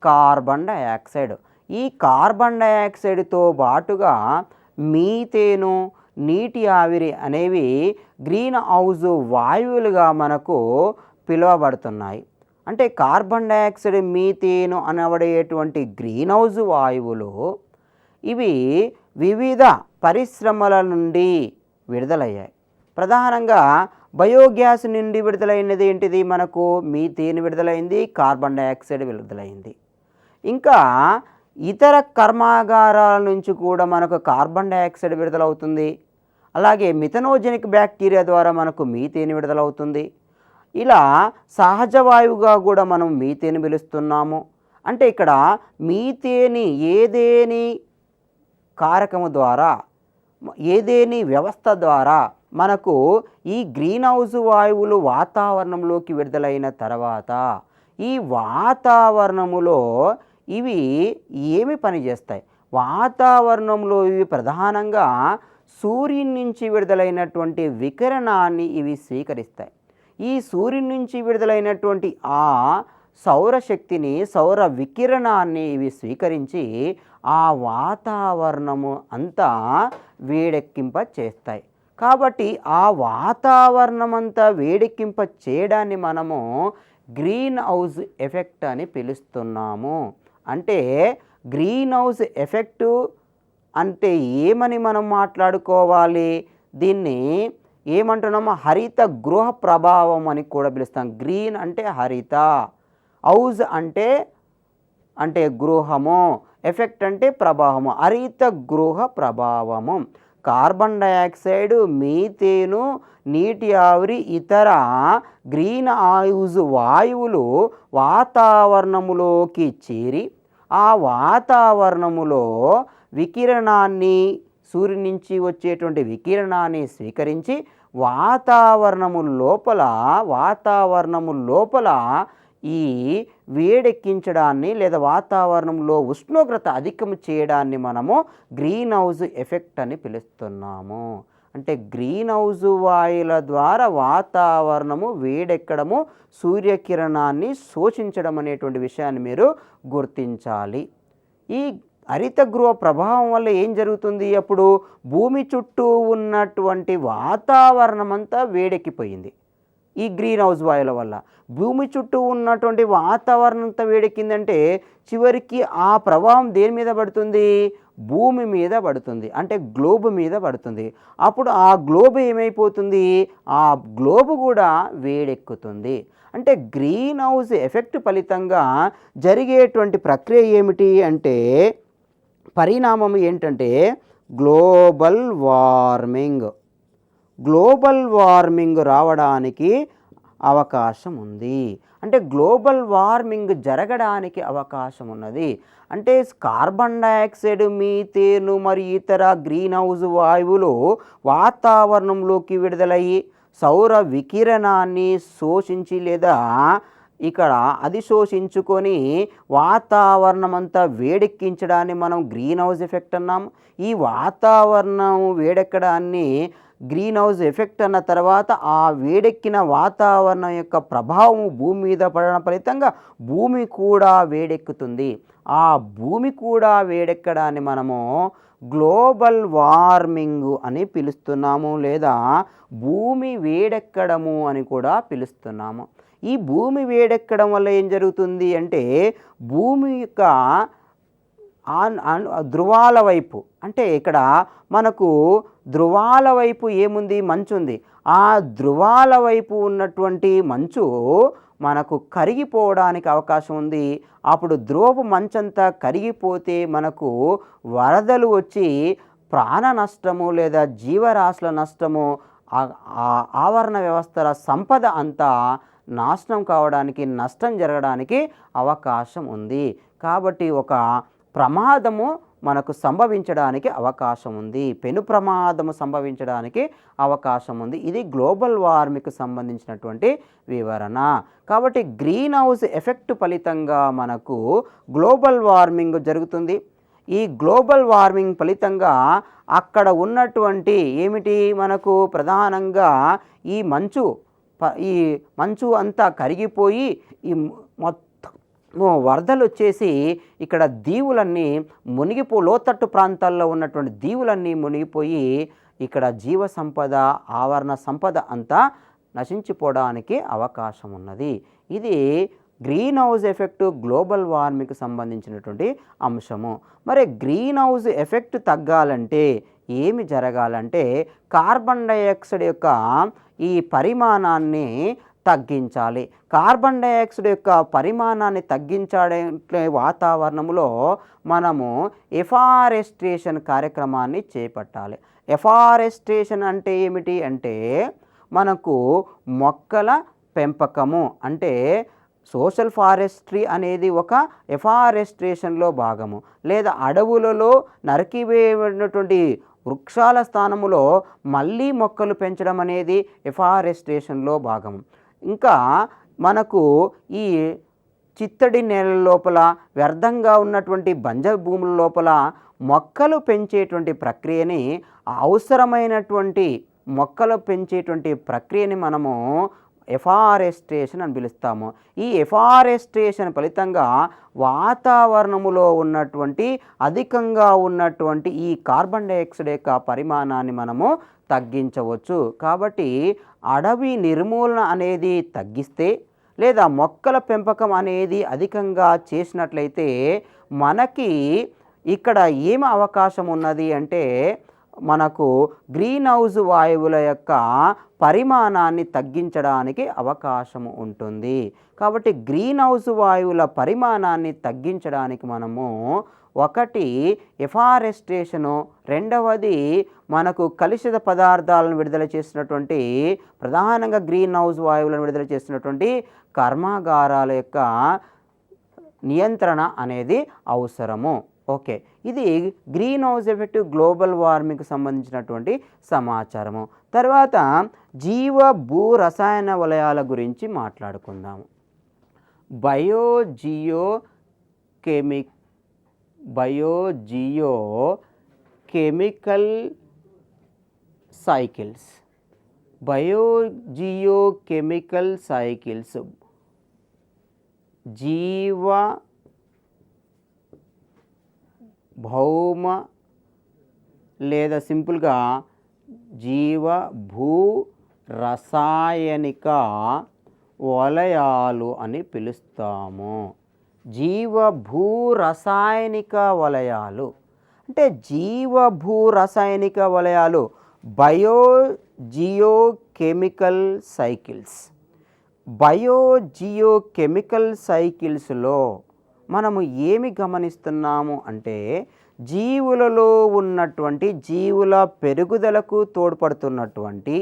కార్బన్ డయాక్సైడ్. ఈ కార్బన్ డయాక్సైడ్తో పాటుగా మీథేను, నీటి ఆవిరి అనేవి గ్రీన్ హౌస్ వాయువులుగా మనకు పిలువబడుతున్నాయి. అంటే కార్బన్ డయాక్సైడ్, మీథేను అనబడేటువంటి గ్రీన్ హౌస్ వాయువులు ఇవి వివిధ పరిశ్రమల నుండి విడుదలయ్యాయి. ప్రధానంగా బయోగ్యాస్ నుండి విడుదలైనది ఏంటిది, మనకు మీథేన్ విడుదలైంది, కార్బన్ డయాక్సైడ్ విడుదలైంది. ఇంకా ఇతర కర్మాగారాల నుంచి కూడా మనకు కార్బన్ డయాక్సైడ్ విడుదలవుతుంది. అలాగే మిథనోజెనిక్ బ్యాక్టీరియా ద్వారా మనకు మీథేన్ విడుదలవుతుంది. ఇలా సహజ వాయువుగా కూడా మనం మీథేన్ పిలుస్తున్నాము. అంటే ఇక్కడ మీథేని ఏదేని కారకము ద్వారా, ఏదేని వ్యవస్థ ద్వారా మనకు ఈ గ్రీన్ హౌస్ వాయువులు వాతావరణంలోకి విడుదలైన తర్వాత ఈ వాతావరణములో ఇవి ఏమి పనిచేస్తాయి? వాతావరణంలో ఇవి ప్రధానంగా సూర్యుని నుంచి విడుదలైనటువంటి వికిరణాన్ని ఇవి స్వీకరిస్తాయి. ఈ సూర్యుని నుంచి విడుదలైనటువంటి ఆ సౌరశక్తిని, సౌర వికిరణాన్ని ఇవి స్వీకరించి ఆ వాతావరణము అంతా వేడెక్కింప చేస్తాయి. కాబట్టి ఆ వాతావరణం అంతా వేడెక్కింప చేయడాన్ని మనము గ్రీన్ హౌస్ ఎఫెక్ట్ అని పిలుస్తున్నాము. అంటే గ్రీన్ హౌస్ ఎఫెక్టు అంటే ఏమని మనం మాట్లాడుకోవాలి? దీన్ని ఏమంటున్నాము? హరిత గృహ ప్రభావం అని కూడా పిలుస్తాం. గ్రీన్ అంటే హరిత, హౌస్ అంటే గృహము, ఎఫెక్ట్ అంటే ప్రభావము, హరిత గృహ ప్రభావము. కార్బన్ డయాక్సైడ్, మీథేను, నీటి ఆవిరి, ఇతర గ్రీన్ హౌస్ వాయువులు వాతావరణములోకి చేరి ఆ వాతావరణములో వికిరణాన్ని, సూర్యుని నుంచి వచ్చేటువంటి వికిరణాన్ని స్వీకరించి వాతావరణము లోపల ఈ వేడెక్కించడాన్ని లేదా వాతావరణంలో ఉష్ణోగ్రత అధికం చేయడాన్ని మనము గ్రీన్ హౌస్ ఎఫెక్ట్ అని పిలుస్తున్నాము. అంటే గ్రీన్ హౌస్ వాయువుల ద్వారా వాతావరణము వేడెక్కడము, సూర్యకిరణాన్ని శోషించడం అనేటువంటి విషయాన్ని మీరు గుర్తించాలి. ఈ హరిత గృహ ప్రభావం వల్ల ఏం జరుగుతుంది? అప్పుడు భూమి చుట్టూ ఉన్నటువంటి వాతావరణం అంతా వేడెక్కిపోయింది. ఈ గ్రీన్ హౌస్ వాయువుల వల్ల భూమి చుట్టూ ఉన్నటువంటి వాతావరణం అంతా వేడెక్కిందంటే చివరికి ఆ ప్రభావం దేని మీద పడుతుంది? భూమి మీద పడుతుంది. అంటే గ్లోబ్ మీద పడుతుంది. అప్పుడు ఆ గ్లోబ్ ఏమైపోతుంది? ఆ గ్లోబ్ కూడా వేడెక్కుతుంది. అంటే గ్రీన్ హౌస్ ఎఫెక్ట్ ఫలితంగా జరిగేటువంటి ప్రక్రియ ఏమిటి అంటే, పరిణామం ఏంటంటే గ్లోబల్ వార్మింగ్ రావడానికి అవకాశం ఉంది. అంటే గ్లోబల్ వార్మింగ్ జరగడానికి అవకాశం ఉన్నది. అంటే కార్బన్ డయాక్సైడ్, మీథేను మరియు ఇతర గ్రీన్ హౌస్ వాయువులు వాతావరణంలోకి విడుదలయ్యి సౌర వికిరణాన్ని శోషించి లేదా ఇక్కడ అధిశోషించుకొని వాతావరణం అంతా వేడెక్కించడాన్ని మనం గ్రీన్ హౌస్ ఎఫెక్ట్ అన్నాము. ఈ వాతావరణం వేడెక్కడాన్ని గ్రీన్ హౌస్ ఎఫెక్ట్ అన్న తర్వాత ఆ వేడెక్కిన వాతావరణం యొక్క ప్రభావం భూమి మీద పడడం ఫలితంగా భూమి కూడా వేడెక్కుతుంది. ఆ భూమి కూడా వేడెక్కడాన్ని మనము గ్లోబల్ వార్మింగ్ అని పిలుస్తున్నాము, లేదా భూమి వేడెక్కడము అని కూడా పిలుస్తున్నాము. ఈ భూమి వేడెక్కడం వల్ల ఏం జరుగుతుంది అంటే భూమి యొక్క ధృవాల వైపు, అంటే ఇక్కడ మనకు ధృవాల వైపు ఏముంది, మంచు ఉంది. ఆ ధృవాల వైపు ఉన్నటువంటి మంచు మనకు కరిగిపోవడానికి అవకాశం ఉంది. అప్పుడు ధ్రువపు మంచంతా కరిగిపోతే మనకు వరదలు వచ్చి ప్రాణ నష్టము లేదా జీవరాశుల నష్టము, ఆవరణ వ్యవస్థల సంపద అంతా నాశనం కావడానికి, నష్టం జరగడానికి అవకాశం ఉంది. కాబట్టి ఒక ప్రమాదము మనకు సంభవించడానికి అవకాశం ఉంది, పెను ప్రమాదము సంభవించడానికి అవకాశం ఉంది. ఇది గ్లోబల్ వార్మింగ్కి సంబంధించినటువంటి వివరణ. కాబట్టి గ్రీన్ హౌస్ ఎఫెక్ట్ ఫలితంగా మనకు గ్లోబల్ వార్మింగ్ జరుగుతుంది. ఈ గ్లోబల్ వార్మింగ్ ఫలితంగా అక్కడ ఉన్నటువంటి ఏమిటి, మనకు ప్రధానంగా ఈ మంచు అంతా కరిగిపోయి ఈ వరదలు వచ్చేసి ఇక్కడ దీవులన్నీ లోతట్టు ప్రాంతాల్లో ఉన్నటువంటి దీవులన్నీ మునిగిపోయి ఇక్కడ జీవ సంపద, ఆవరణ సంపద అంతా నశించిపోవడానికి అవకాశం ఉన్నది. ఇది గ్రీన్ హౌస్ ఎఫెక్ట్ గ్లోబల్ వార్మింగ్కి సంబంధించినటువంటి అంశము. మరి గ్రీన్ హౌస్ ఎఫెక్ట్ తగ్గాలంటే ఏమి జరగాలంటే కార్బన్ డైఆక్సైడ్ యొక్క ఈ పరిమాణాన్ని తగ్గించాలి. కార్బన్ డైఆక్సైడ్ యొక్క పరిమాణాన్ని తగ్గించే వాతావరణంలో మనము ఎఫారెస్టేషన్ కార్యక్రమాన్ని చేపట్టాలి. ఎఫారెస్టేషన్ అంటే ఏమిటి అంటే మనకు మొక్కల పెంపకము, అంటే సోషల్ ఫారెస్ట్రీ అనేది ఒక ఎఫారెస్టేషన్లో భాగము, లేదా అడవులలో నరికివేయబడినటువంటి వృక్షాల స్థానములో మళ్ళీ మొక్కలు పెంచడం అనేది ఎఫారెస్టేషన్లో భాగము. ఇంకా మనకు ఈ చిత్తడి నేల లోపల వ్యర్థంగా ఉన్నటువంటి బంజరు భూముల లోపల మొక్కలు పెంచేటువంటి ప్రక్రియని, అవసరమైనటువంటి మొక్కలు పెంచేటువంటి ప్రక్రియని మనము ఎఫారెస్టేషన్ అని పిలుస్తాము. ఈ ఎఫారెస్టేషన్ ఫలితంగా వాతావరణములో ఉన్నటువంటి అధికంగా ఉన్నటువంటి ఈ కార్బన్ డైఆక్సైడ్ యొక్క పరిమాణాన్ని మనము తగ్గించవచ్చు. కాబట్టి అడవి నిర్మూలన అనేది తగ్గిస్తే, లేదా మొక్కల పెంపకం అనేది అధికంగా చేసినట్లయితే మనకి ఇక్కడ ఏమి అవకాశం ఉన్నది అంటే మనకు గ్రీన్ హౌస్ వాయువుల యొక్క పరిమాణాన్ని తగ్గించడానికి అవకాశం ఉంటుంది. కాబట్టి గ్రీన్ హౌస్ వాయువుల పరిమాణాన్ని తగ్గించడానికి మనము ఒకటి ఎఫారెస్టేషను, రెండవది మనకు కలుషిత పదార్థాలను విడుదల చేసినటువంటి, ప్రధానంగా గ్రీన్ హౌస్ వాయువులను విడుదల చేసినటువంటి కర్మాగారాల యొక్క నియంత్రణ అనేది అవసరము. ఓకే, ఇది గ్రీన్ హౌస్ ఎఫెక్ట్ గ్లోబల్ వార్మింగ్కి సంబంధించినటువంటి సమాచారము. తర్వాత జీవ భూ రసాయన వలయాల గురించి మాట్లాడుకుందాము. బయోజియో కెమికల్ సైకిల్స్. బయోజియో కెమికల్ సైకిల్స్ జీవ భౌమ లేదా సింపుల్గా జీవ భూ రసాయనిక వలయాలు అని పిలుస్తాము. జీవ భూ రసాయనిక వలయాలు అంటే జీవ భూ రసాయనిక వలయాలు బయోజియో కెమికల్ సైకిల్స్. బయోజియో కెమికల్ సైకిల్స్లో మనము ఏమి గమనిస్తున్నాము అంటే జీవులలో ఉన్నటువంటి, జీవుల పెరుగుదలకు తోడ్పడుతున్నటువంటి,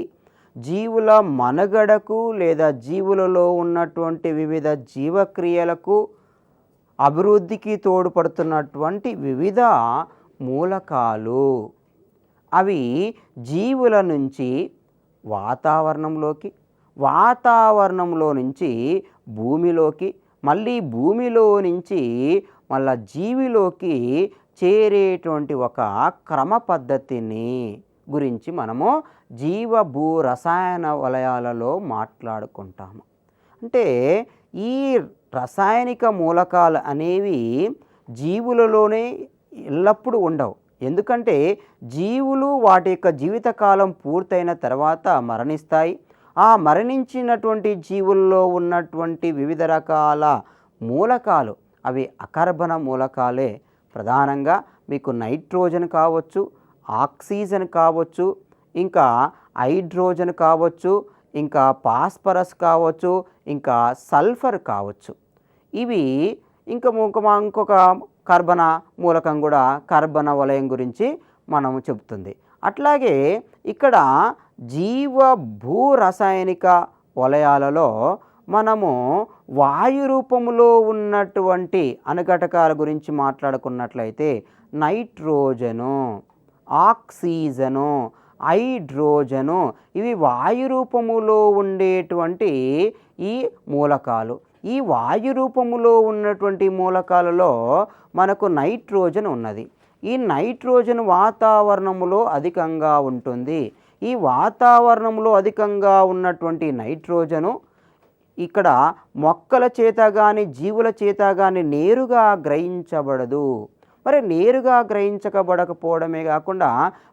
జీవుల మనుగడకు లేదా జీవులలో ఉన్నటువంటి వివిధ జీవక్రియలకు అభివృద్ధికి తోడ్పడుతున్నటువంటి వివిధ మూలకాలు అవి జీవుల నుంచి వాతావరణంలోకి, వాతావరణంలో నుంచి భూమిలోకి, మళ్ళీ భూమిలో నుంచి మళ్ళా జీవిలోకి చేరేటువంటి ఒక క్రమ పద్ధతిని గురించి మనము జీవ భూ రసాయన వలయాలలో మాట్లాడుకుంటాము. అంటే ఈ రసాయనిక మూలకాలు అనేవి జీవులలోనే ఎల్లప్పుడూ ఉండవు. ఎందుకంటే జీవులు వాటి యొక్క జీవితకాలం పూర్తయిన తర్వాత మరణిస్తాయి. ఆ మరణించినటువంటి జీవుల్లో ఉన్నటువంటి వివిధ రకాల మూలకాలు అవి అకర్బన మూలకాలే. ప్రధానంగా మీకు నైట్రోజన్ కావచ్చు, ఆక్సిజన్ కావచ్చు, ఇంకా హైడ్రోజన్ కావచ్చు, ఇంకా ఫాస్ఫరస్ కావచ్చు, ఇంకా సల్ఫర్ కావచ్చు. ఇవి ఇంకొక కర్బన మూలకం కూడా కర్బన వలయం గురించి మనము చెబుతుంది. అట్లాగే ఇక్కడ జీవ భూ రసాయనిక వలయాలలో మనము వాయు రూపంలో ఉన్నటువంటి అనుఘటకాల గురించి మాట్లాడుకున్నట్లయితే నైట్రోజను, ఆక్సిజను, హైడ్రోజను ఇవి వాయు రూపములో ఉండేటువంటి ఈ మూలకాలు. ఈ వాయు రూపములో ఉన్నటువంటి మూలకాలలో మనకు నైట్రోజన్ ఉన్నది. ఈ నైట్రోజన్ వాతావరణంలో అధికంగా ఉంటుంది. ఈ వాతావరణంలో అధికంగా ఉన్నటువంటి నైట్రోజను ఇక్కడ మొక్కల చేత కానీ జీవుల చేత కానీ నేరుగా గ్రహించబడదు. మరి నేరుగా గ్రహించబడకపోవడమే కాకుండా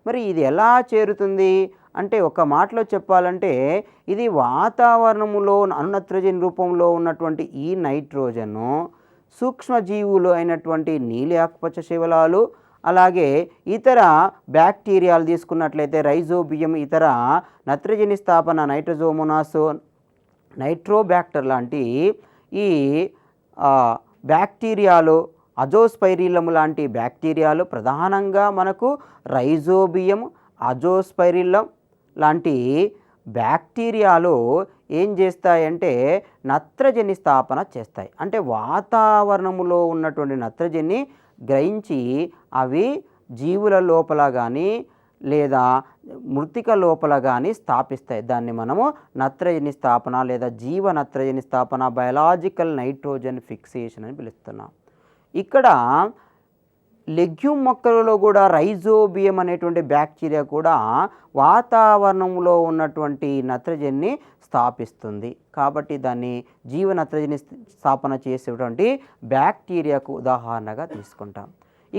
మరి ఇది ఎలా చేరుతుంది అంటే ఒక మాటలో చెప్పాలంటే ఇది వాతావరణంలో అణునత్రజని రూపంలో ఉన్నటువంటి ఈ నైట్రోజను సూక్ష్మజీవులు అయినటువంటి నీలి ఆకుపచ్చ శివలాలు, అలాగే ఇతర బ్యాక్టీరియాలు తీసుకున్నట్లయితే రైజోబియం, ఇతర నత్రజని స్థాపన నైట్రోజోమోనాస్, నైట్రోబ్యాక్టర్ లాంటి ఈ బ్యాక్టీరియాలు, అజోస్పైరిలం లాంటి బ్యాక్టీరియాలు ప్రధానంగా మనకు రైజోబియం, అజోస్పైరిలం లాంటి బ్యాక్టీరియాలు ఏం చేస్తాయంటే నత్రజని స్థాపన చేస్తాయి. అంటే వాతావరణంలో ఉన్నటువంటి నత్రజని గ్రహించి అవి జీవుల లోపల కానీ లేదా మృతిక లోపల కానీ స్థాపిస్తాయి. దాన్ని మనము నత్రజని స్థాపన లేదా జీవ నత్రజని స్థాపన, బయలాజికల్ నైట్రోజన్ ఫిక్సేషన్ అని పిలుస్తున్నాం. ఇక్కడ లెగ్యూమ్ మొక్కలలో కూడా రైజోబియం అనేటువంటి బ్యాక్టీరియా కూడా వాతావరణంలో ఉన్నటువంటి నత్రజనిని స్థాపిస్తుంది. కాబట్టి దాన్ని జీవ నత్రజని స్థాపన చేసేటువంటి బ్యాక్టీరియాకు ఉదాహరణగా తీసుకుంటాం.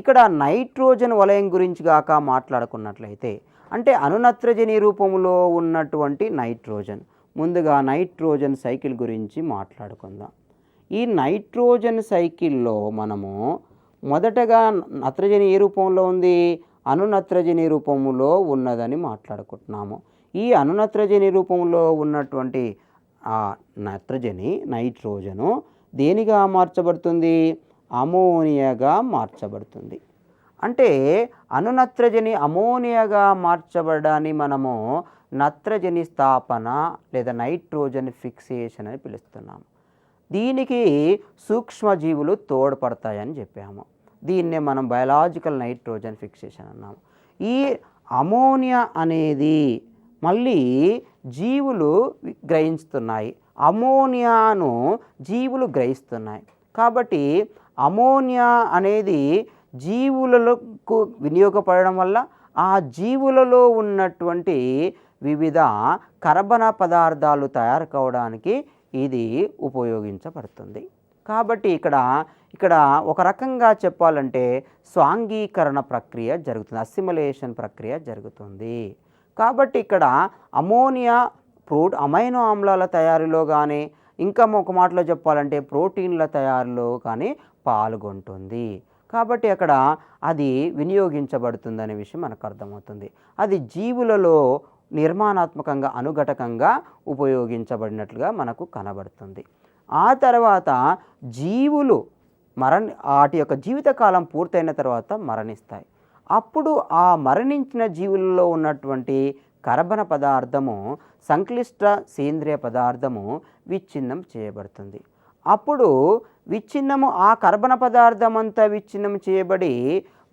ఇక్కడ నైట్రోజన్ వలయం గురించి గాక మాట్లాడుకున్నట్లయితే అంటే అణునత్రజని రూపంలో ఉన్నటువంటి నైట్రోజన్. ముందుగా నైట్రోజన్ సైకిల్ గురించి మాట్లాడుకుందాం. ఈ నైట్రోజన్ సైకిల్లో మనము మొదటగా నత్రజని ఏ రూపంలో ఉంది? అణునత్రజని రూపంలో ఉన్నదని మాట్లాడుకుంటున్నాము. ఈ అణునత్రజని రూపంలో ఉన్నటువంటి నత్రజని నైట్రోజను దేనిగా మార్చబడుతుంది? అమోనియాగా మార్చబడుతుంది. అంటే అణునత్రజని అమోనియాగా మార్చబడడాన్ని మనము నత్రజని స్థాపన లేదా నైట్రోజన్ ఫిక్సేషన్ అని పిలుస్తున్నాము. దీనికి సూక్ష్మజీవులు తోడ్పడతాయని చెప్పాము. దీన్నే మనం బయలాజికల్ నైట్రోజన్ ఫిక్సేషన్ అన్నాము. ఈ అమోనియా అనేది మళ్ళీ జీవులు గ్రహిస్తున్నాయి, అమోనియాను జీవులు గ్రహిస్తున్నాయి. కాబట్టి అమోనియా అనేది జీవులకు వినియోగపడడం వల్ల ఆ జీవులలో ఉన్నటువంటి వివిధ కర్బన పదార్థాలు తయారు కావడానికి ఇది ఉపయోగించబడుతుంది. కాబట్టి ఇక్కడ ఒక రకంగా చెప్పాలంటే స్వాంగీకరణ ప్రక్రియ జరుగుతుంది, అసిమిలేషన్ ప్రక్రియ జరుగుతుంది. కాబట్టి ఇక్కడ అమోనియా అమైనో ఆమ్లాల తయారీలో కానీ ఇంకా ఒక మాటలో చెప్పాలంటే ప్రోటీన్ల తయారీలో కానీ పాల్గొంటుంది. కాబట్టి అక్కడ అది వినియోగించబడుతుందనే విషయం మనకు అర్థమవుతుంది. అది జీవులలో నిర్మాణాత్మకంగా అనుఘటకంగా ఉపయోగించబడినట్లుగా మనకు కనబడుతుంది. ఆ తర్వాత జీవులు వాటి యొక్క జీవితకాలం పూర్తయిన తర్వాత మరణిస్తాయి. అప్పుడు ఆ మరణించిన జీవులలో ఉన్నటువంటి కర్బన పదార్థము సంక్లిష్ట సేంద్రియ పదార్థము విచ్ఛిన్నం చేయబడుతుంది. అప్పుడు ఆ కర్బన పదార్థం అంతా విచ్ఛిన్నం చేయబడి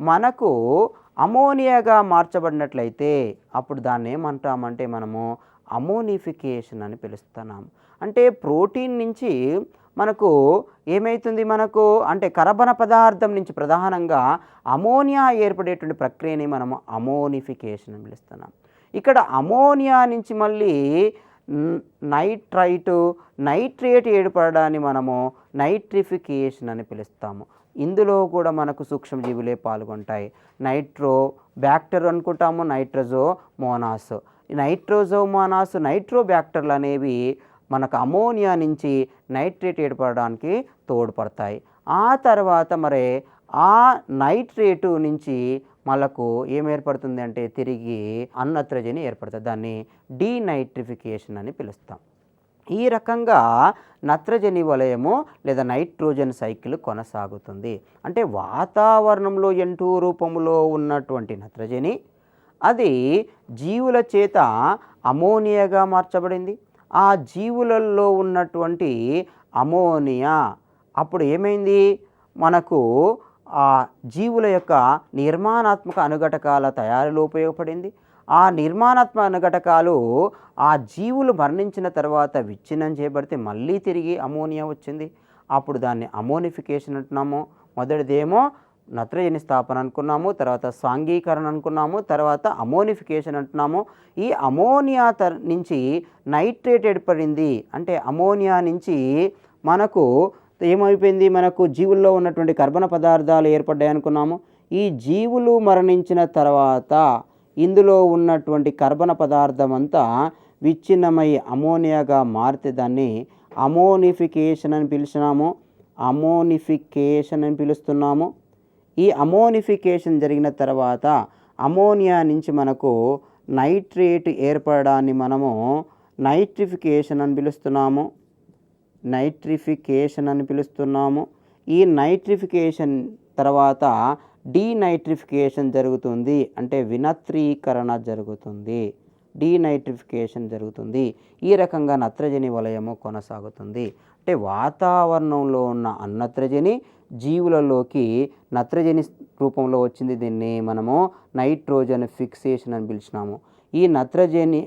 మనకు అమోనియాగా మార్చబడినట్లయితే అప్పుడు దాన్ని ఏమంటామంటే మనము అమోనిఫికేషన్ అని పిలుస్తున్నాం. అంటే ప్రోటీన్ నుంచి మనకు ఏమైతుంది, మనకు అంటే కర్బన పదార్థం నుంచి ప్రధానంగా అమోనియా ఏర్పడేటువంటి ప్రక్రియని మనము అమోనిఫికేషన్ అని పిలుస్తున్నాం. ఇక్కడ అమోనియా నుంచి మళ్ళీ నైట్రేట్ ఏర్పడడాన్ని మనము నైట్రిఫికేషన్ అని పిలుస్తాము. ఇందులో కూడా మనకు సూక్ష్మజీవులే పాల్గొంటాయి. బ్యాక్టర్ అనుకుంటాము, నైట్రోజోమోనాస్, నైట్రోబ్యాక్టర్లు అనేవి మనకు అమోనియా నుంచి నైట్రేట్ ఏర్పడడానికి తోడ్పడతాయి. ఆ తర్వాత మరి ఆ నైట్రేటు నుంచి మనకు ఏం ఏర్పడుతుంది అంటే తిరిగి అన్నత్రజని ఏర్పడుతుంది. దాన్ని డీనైట్రిఫికేషన్ అని పిలుస్తాం. ఈ రకంగా నత్రజని వలయము లేదా నైట్రోజన్ సైకిల్ కొనసాగుతుంది. అంటే వాతావరణంలో N2 రూపంలో ఉన్నటువంటి నత్రజని అది జీవుల చేత అమోనియాగా మార్చబడింది. ఆ జీవులలో ఉన్నటువంటి అమోనియా అప్పుడు ఏమైంది, మనకు ఆ జీవుల యొక్క నిర్మాణాత్మక అణుఘటకాల తయారీలో ఉపయోగపడింది. ఆ నిర్మాణాత్మక అణుఘటకాలు ఆ జీవులు మరణించిన తర్వాత విచ్ఛిన్నం చేయబడితే మళ్ళీ తిరిగి అమోనియా వచ్చింది. అప్పుడు దాన్ని అమోనిఫికేషన్ అంటున్నాము. మొదటిదేమో నత్రజని స్థాపన అనుకున్నాము, తర్వాత సాంఘీకరణ అనుకున్నాము, తర్వాత అమోనిఫికేషన్ అంటున్నాము. ఈ అమోనియా నుంచి నైట్రేట్ ఏర్పడింది. అంటే అమోనియా నుంచి మనకు ఏమైపోయింది, మనకు జీవుల్లో ఉన్నటువంటి కర్బన పదార్థాలు ఏర్పడ్డాయి అనుకున్నాము. ఈ జీవులు మరణించిన తర్వాత ఇందులో ఉన్నటువంటి కర్బన పదార్థం అంతా విచ్ఛిన్నమై అమోనియాగా మారితే దాన్ని అమోనిఫికేషన్ అని పిలుస్తున్నాము. ఈ అమోనిఫికేషన్ జరిగిన తర్వాత అమోనియా నుంచి మనకు నైట్రేట్ ఏర్పడడాన్ని మనము నైట్రిఫికేషన్ అని పిలుస్తున్నాము. ఈ నైట్రిఫికేషన్ తర్వాత డీనైట్రిఫికేషన్ జరుగుతుంది. అంటే వినత్రీకరణ జరుగుతుంది. ఈ రకంగా నత్రజని వలయము కొనసాగుతుంది. అంటే వాతావరణంలో ఉన్న అన్నత్రజని జీవులలోకి నత్రజని రూపంలో వచ్చింది. దీన్ని మనము నైట్రోజన్ ఫిక్సేషన్ అని పిలిచినాము. ఈ నత్రజని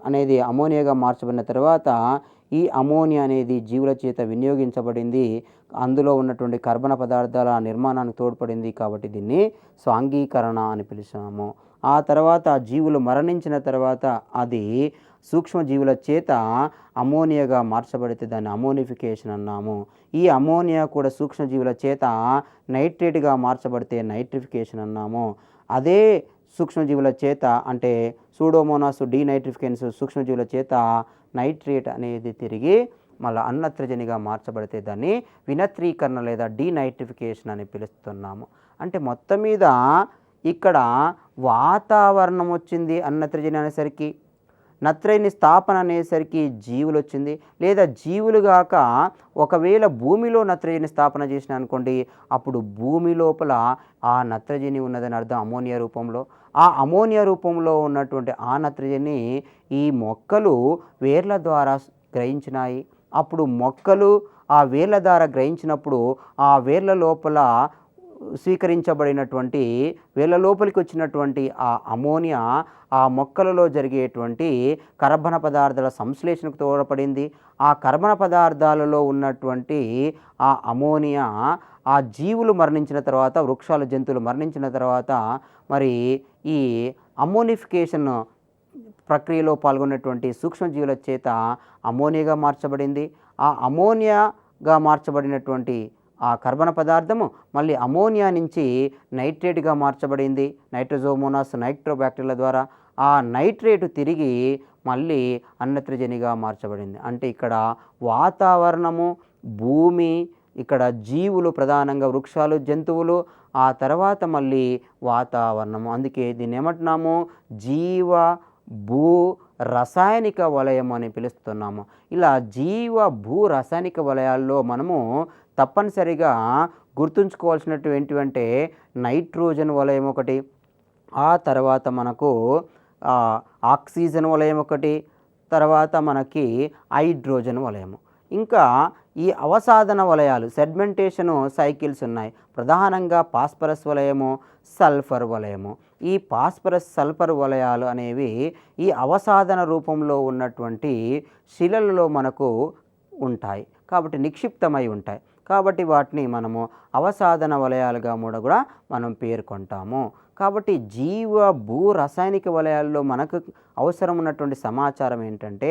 అనేది అమోనియాగా మార్చబడిన తర్వాత ఈ అమోనియా అనేది జీవుల చేత వినియోగించబడింది. అందులో ఉన్నటువంటి కర్బన పదార్థాల నిర్మాణానికి తోడ్పడింది. కాబట్టి దీన్ని సాంఘీకరణ అని పిలిచాము. ఆ తర్వాత జీవులు మరణించిన తర్వాత అది సూక్ష్మజీవుల చేత అమోనియాగా మార్చబడితే దాన్ని అమోనిఫికేషన్ అన్నాము. ఈ అమోనియా కూడా సూక్ష్మజీవుల చేత నైట్రేట్గా మార్చబడితే నైట్రిఫికేషన్ అన్నాము. అదే సూక్ష్మజీవుల చేత అంటే సూడోమోనాస్ డీనైట్రిఫికేషన్ సూక్ష్మజీవుల చేత నైట్రేట్ అనేది తిరిగి మళ్ళీ అన్నత్రజనిగా మార్చబడితే దాన్ని వినత్రీకరణ లేదా డీనైట్రిఫికేషన్ అని పిలుస్తున్నాము. అంటే మొత్తం మీద ఇక్కడ వాతావరణం వచ్చింది అన్నత్రజని అనేసరికి, నత్రజని స్థాపన అనేసరికి జీవులు వచ్చింది. లేదా జీవులు గాక ఒకవేళ భూమిలో నత్రజని స్థాపన చేసిన అనుకోండి, అప్పుడు భూమి లోపల ఆ నత్రజని ఉన్నదని అర్థం అమోనియా రూపంలో. ఆ అమోనియా రూపంలో ఉన్నటువంటి ఆ నత్రజని ఈ మొక్కలు వేర్ల ద్వారా గ్రహించినాయి. అప్పుడు మొక్కలు ఆ వేర్ల ద్వారా గ్రహించినప్పుడు ఆ వేర్ల లోపల స్వీకరించబడినటువంటి వేళ్ళ లోపలికి వచ్చినటువంటి ఆ అమోనియా ఆ మొక్కలలో జరిగేటువంటి కర్బన పదార్థాల సంశ్లేషణకు తోడ్పడింది. ఆ కర్బన పదార్థాలలో ఉన్నటువంటి ఆ అమోనియా ఆ జీవులు మరణించిన తర్వాత, వృక్షాలు జంతువులు మరణించిన తర్వాత మరి ఈ అమోనిఫికేషన్ ప్రక్రియలో పాల్గొన్నటువంటి సూక్ష్మజీవుల చేత అమోనియాగా మార్చబడింది. ఆ అమోనియాగా మార్చబడినటువంటి ఆ కర్బన పదార్థము మళ్ళీ అమోనియా నుంచి నైట్రేట్గా మార్చబడింది. నైట్రోజోమోనాస్ నైట్రోబ్యాక్టీరియా ద్వారా ఆ నైట్రేటు తిరిగి మళ్ళీ అన్నత్రజనిగా మార్చబడింది. అంటే ఇక్కడ వాతావరణము, భూమి, ఇక్కడ జీవులు ప్రధానంగా వృక్షాలు జంతువులు, ఆ తర్వాత మళ్ళీ వాతావరణము. అందుకే దీన్ని ఏమంటున్నాము, జీవ భూ రసాయనిక వలయం అని పిలుస్తున్నాము. ఇలా జీవ భూ రసాయనిక వలయాల్లో మనము తప్పనిసరిగా గుర్తుంచుకోవాల్సినటువంటివంటే నైట్రోజన్ వలయం ఒకటి, ఆ తర్వాత మనకు ఆక్సిజన్ వలయం ఒకటి, తర్వాత మనకి హైడ్రోజన్ వలయము. ఇంకా ఈ అవసాదన వలయాలు సెడ్మెంటేషను సైకిల్స్ ఉన్నాయి. ప్రధానంగా ఫాస్ఫరస్ వలయము, సల్ఫర్ వలయము. ఈ ఫాస్ఫరస్ సల్ఫర్ వలయాలు అనేవి ఈ అవసాదన రూపంలో ఉన్నటువంటి శిలలలో మనకు ఉంటాయి, కాబట్టి నిక్షిప్తమై ఉంటాయి. కాబట్టి వాటిని మనము అవసాదన వలయాలుగా కూడా మనం పేర్కొంటాము. కాబట్టి జీవ భూ రసాయనిక వలయాల్లో మనకు అవసరం ఉన్నటువంటి సమాచారం ఏంటంటే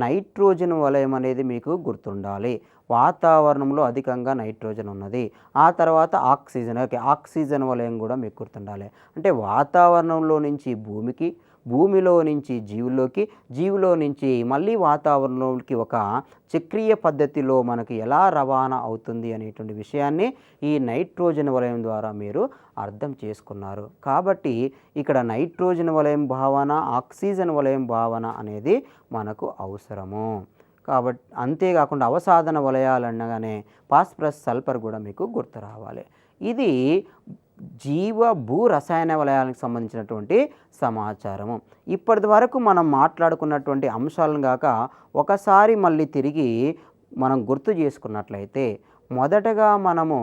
నైట్రోజన్ వలయం అనేది మీకు గుర్తుండాలి. వాతావరణంలో అధికంగా నైట్రోజన్ ఉన్నది. ఆ తర్వాత ఆక్సిజన్, ఆక్సిజన్ వలయం కూడా మీకు గుర్తుండాలి. అంటే వాతావరణంలో నుంచి భూమికి, భూమిలో నుంచి జీవుల్లోకి, జీవులో నుంచి మళ్ళీ వాతావరణంలోకి ఒక చక్రీయ పద్ధతిలో మనకు ఎలా రవాణా అవుతుంది అనేటువంటి విషయాన్ని ఈ నైట్రోజన్ వలయం ద్వారా మీరు అర్థం చేసుకున్నారు. కాబట్టి ఇక్కడ నైట్రోజన్ వలయం భావన, ఆక్సిజన్ వలయం భావన అనేది మనకు అవసరము. కాబట్టి అంతేకాకుండా అవసాదన వలయాలు అనగానే ఫాస్ఫరస్ సల్ఫర్ కూడా మీకు గుర్తు రావాలి. ఇది జీవ భూ రసాయన వలయాలకు సంబంధించినటువంటి సమాచారము. ఇప్పటి వరకు మనం మాట్లాడుకున్నటువంటి అంశాలను కాక ఒకసారి మళ్ళీ తిరిగి మనం గుర్తు చేసుకున్నట్లయితే మొదటగా మనము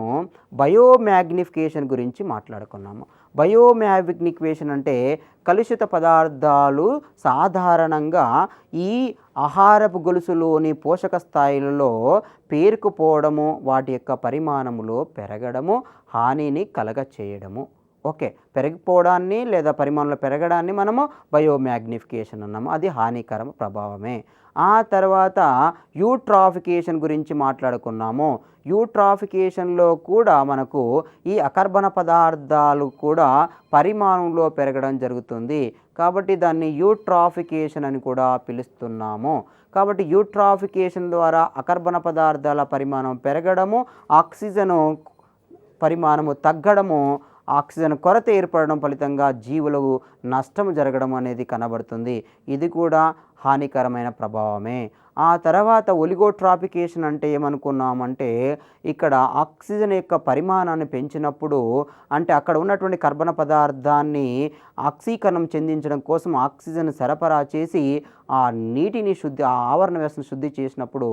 బయోమ్యాగ్నిఫికేషన్ గురించి మాట్లాడుకున్నాము. బయోమ్యాగ్నిఫికేషన్ అంటే కలుషిత పదార్థాలు సాధారణంగా ఈ ఆహారపు గొలుసులోని పోషక స్థాయిలలో పేరుకుపోవడము, వాటి యొక్క పరిమాణములో పెరగడము, హానిని కలగచేయడము. ఓకే, పెరిగిపోవడాన్ని లేదా పరిమాణంలో పెరగడాన్ని మనము బయోమ్యాగ్నిఫికేషన్ అన్నాము. అది హానికర ప్రభావమే. ఆ తర్వాత యూట్రాఫికేషన్ గురించి మాట్లాడుకున్నాము. యూట్రాఫికేషన్లో కూడా మనకు ఈ అకర్బన పదార్థాలు కూడా పరిమాణంలో పెరగడం జరుగుతుంది. కాబట్టి దాన్ని యూట్రాఫికేషన్ అని కూడా పిలుస్తున్నాము. కాబట్టి యూట్రాఫికేషన్ ద్వారా అకర్బన పదార్థాల పరిమాణం పెరగడము, ఆక్సిజను పరిమాణము తగ్గడము, ఆక్సిజన్ కొరత ఏర్పడడం ఫలితంగా జీవులకు నష్టం జరగడం అనేది కనబడుతుంది. ఇది కూడా హానికరమైన ప్రభావమే. ఆ తర్వాత ఒలిగోట్రాఫికేషన్ అంటే ఏమనుకున్నామంటే ఇక్కడ ఆక్సిజన్ యొక్క పరిమాణాన్ని పెంచినప్పుడు, అంటే అక్కడ ఉన్నటువంటి కర్బన పదార్థాన్ని ఆక్సీకరణం చెందించడం కోసం ఆక్సిజన్ సరఫరా చేసి ఆ నీటిని ఆ ఆవరణ వ్యవస్థను శుద్ధి చేసినప్పుడు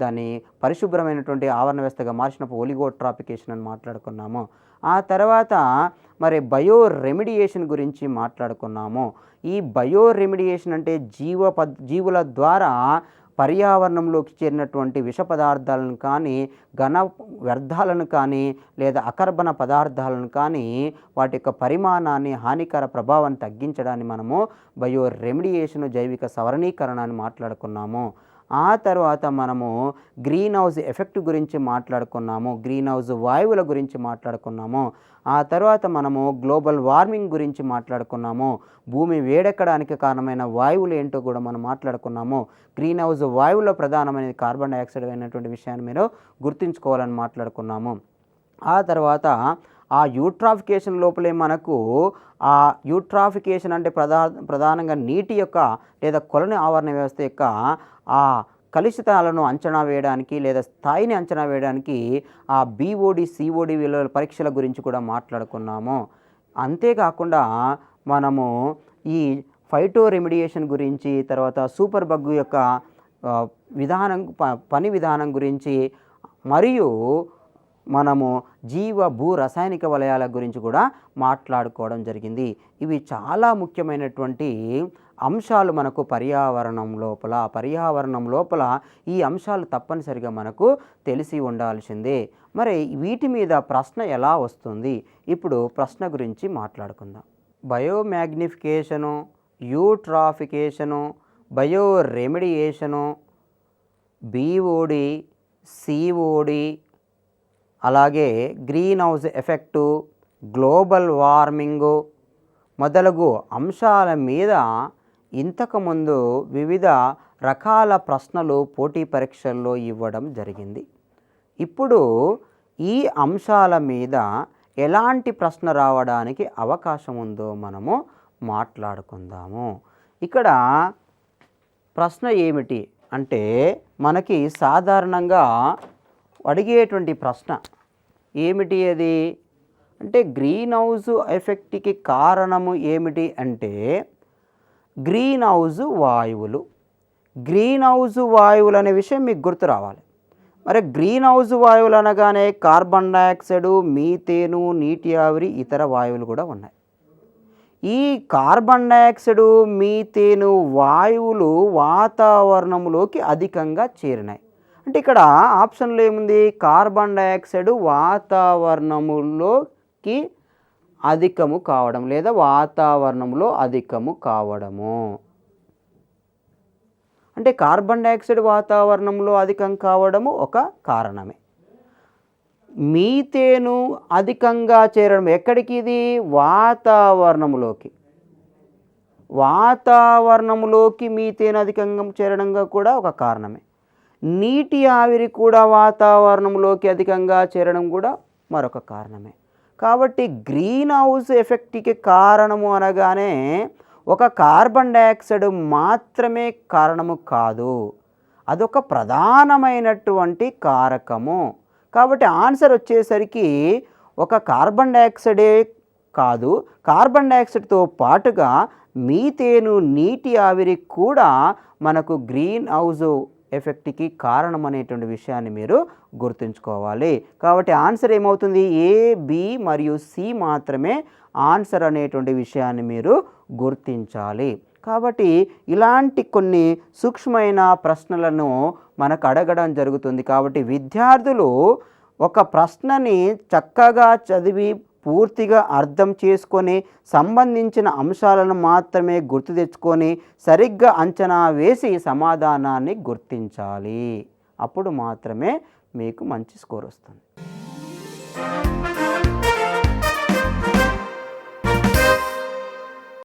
దాన్ని పరిశుభ్రమైనటువంటి ఆవరణ వ్యవస్థగా మార్చినప్పుడు ఒలిగోట్రాఫికేషన్ అని మాట్లాడుకున్నాము. ఆ తర్వాత మరి బయో రెమిడియేషన్ గురించి మాట్లాడుకున్నాము. ఈ బయో రెమిడియేషన్ అంటే జీవుల ద్వారా పర్యావరణంలోకి చేరినటువంటి విష పదార్థాలను కానీ, ఘన వ్యర్థాలను కానీ, లేదా అకర్బన పదార్థాలను కానీ వాటి యొక్క పరిమాణాన్ని, హానికర ప్రభావాన్ని తగ్గించడాన్ని మనము బయో రెమిడియేషన్, జైవిక సవరణీకరణ అని మాట్లాడుకున్నాము. ఆ తర్వాత మనము గ్రీన్ హౌస్ ఎఫెక్ట్ గురించి మాట్లాడుకున్నాము, గ్రీన్ హౌస్ వాయువుల గురించి మాట్లాడుకున్నాము. ఆ తర్వాత మనము గ్లోబల్ వార్మింగ్ గురించి మాట్లాడుకున్నాము. భూమి వేడెక్కడానికి కారణమైన వాయువులు ఏంటో కూడా మనం మాట్లాడుకున్నాము. గ్రీన్ హౌస్ వాయువులో ప్రధానమైనది కార్బన్ డైఆక్సైడ్ అయినటువంటి విషయాన్ని మీరు గుర్తుంచుకోవాలని మాట్లాడుకున్నాము. ఆ తర్వాత ఆ యూట్రాఫికేషన్ లోపలే మనకు ఆ యూట్రాఫికేషన్ అంటే ప్రధానంగా నీటి యొక్క లేదా కొలని ఆవరణ వ్యవస్థ యొక్క ఆ కలుషితాలను అంచనా వేయడానికి లేదా స్థాయిని అంచనా వేయడానికి ఆ బీఓడి, సిఓడి విలువల పరీక్షల గురించి కూడా మాట్లాడుకున్నాము. అంతేకాకుండా మనము ఈ ఫైటో రెమిడియేషన్ గురించి, తర్వాత సూపర్ బగ్ యొక్క పని విధానం గురించి, మరియు మనము జీవ భూ రసాయనిక వలయాల గురించి కూడా మాట్లాడుకోవడం జరిగింది. ఇవి చాలా ముఖ్యమైనటువంటి అంశాలు మనకు పర్యావరణం లోపల ఈ అంశాలు తప్పనిసరిగా మనకు తెలిసి ఉండాల్సిందే. మరి వీటి మీద ప్రశ్న ఎలా వస్తుంది? ఇప్పుడు ప్రశ్న గురించి మాట్లాడుకుందాం. బయోమ్యాగ్నిఫికేషను, యూట్రాఫికేషను, బయో రెమిడియేషను, బీఓడి, సిఓడి, అలాగే green house effect, global warming మొదలగు అంశాల మీద ఇంతకుముందు వివిధ రకాల ప్రశ్నలు పోటీ పరీక్షల్లో ఇవ్వడం జరిగింది. ఇప్పుడు ఈ అంశాల మీద ఎలాంటి ప్రశ్న రావడానికి అవకాశం ఉందో మనము మాట్లాడుకుందాము. ఇక్కడ ప్రశ్న ఏమిటి అంటే మనకి సాధారణంగా అడిగేటువంటి ప్రశ్న ఏమిటి అది అంటే గ్రీన్ హౌస్ ఎఫెక్ట్కి కారణము ఏమిటి అంటే గ్రీన్ హౌస్ వాయువులు. గ్రీన్ హౌస్ వాయువులు అనే విషయం మీకు గుర్తు రావాలి. మరి గ్రీన్ హౌస్ వాయువులు అనగానే కార్బన్ డైఆక్సైడ్, మీథేను, నీటి ఆవిరి, ఇతర వాయువులు కూడా ఉన్నాయి. ఈ కార్బన్ డయాక్సైడ్ మీథేను వాయువులు వాతావరణంలోకి అధికంగా చేరినాయి. అంటే ఇక్కడ ఆప్షన్లో ఏముంది? కార్బన్ డయాక్సైడ్ వాతావరణంలోకి అధికము కావడం లేదా వాతావరణంలో అధికము కావడము. అంటే కార్బన్ డయాక్సైడ్ వాతావరణంలో అధికం కావడము ఒక కారణమే. మీథేను అధికంగా చేరడం ఎక్కడికి? ఇది వాతావరణంలోకి మీథేను అధికంగా చేరడంగా కూడా ఒక కారణమే. నీటి ఆవిరి కూడా వాతావరణంలోకి అధికంగా చేరడం కూడా మరొక కారణమే. కాబట్టి గ్రీన్ హౌస్ ఎఫెక్ట్కి కారణము అనగానే ఒక కార్బన్ డయాక్సైడ్ మాత్రమే కారణము కాదు, అదొక ప్రధానమైనటువంటి కారకము. కాబట్టి ఆన్సర్ వచ్చేసరికి ఒక కార్బన్ డయాక్సైడే కాదు, కార్బన్ డయాక్సైడ్తో పాటుగా మీథేను నీటి ఆవిరి కూడా మనకు గ్రీన్ హౌస్ ఎఫెక్ట్కి కారణం అనేటువంటి విషయాన్ని మీరు గుర్తుంచుకోవాలి. కాబట్టి ఆన్సర్ ఏమవుతుంది? ఏ, బి మరియు సి మాత్రమే ఆన్సర్ అనేటువంటి విషయాన్ని మీరు గుర్తించాలి. కాబట్టి ఇలాంటి కొన్ని సూక్ష్మమైన ప్రశ్నలను మనకు అడగడం జరుగుతుంది. కాబట్టి విద్యార్థులు ఒక ప్రశ్నని చక్కగా చదివి పూర్తిగా అర్థం చేసుకొని సంబంధించిన అంశాలను మాత్రమే గుర్తు తెచ్చుకొని సరిగ్గా అంచనా వేసి సమాధానాన్ని గుర్తించాలి. అప్పుడు మాత్రమే మీకు మంచి స్కోర్ వస్తుంది.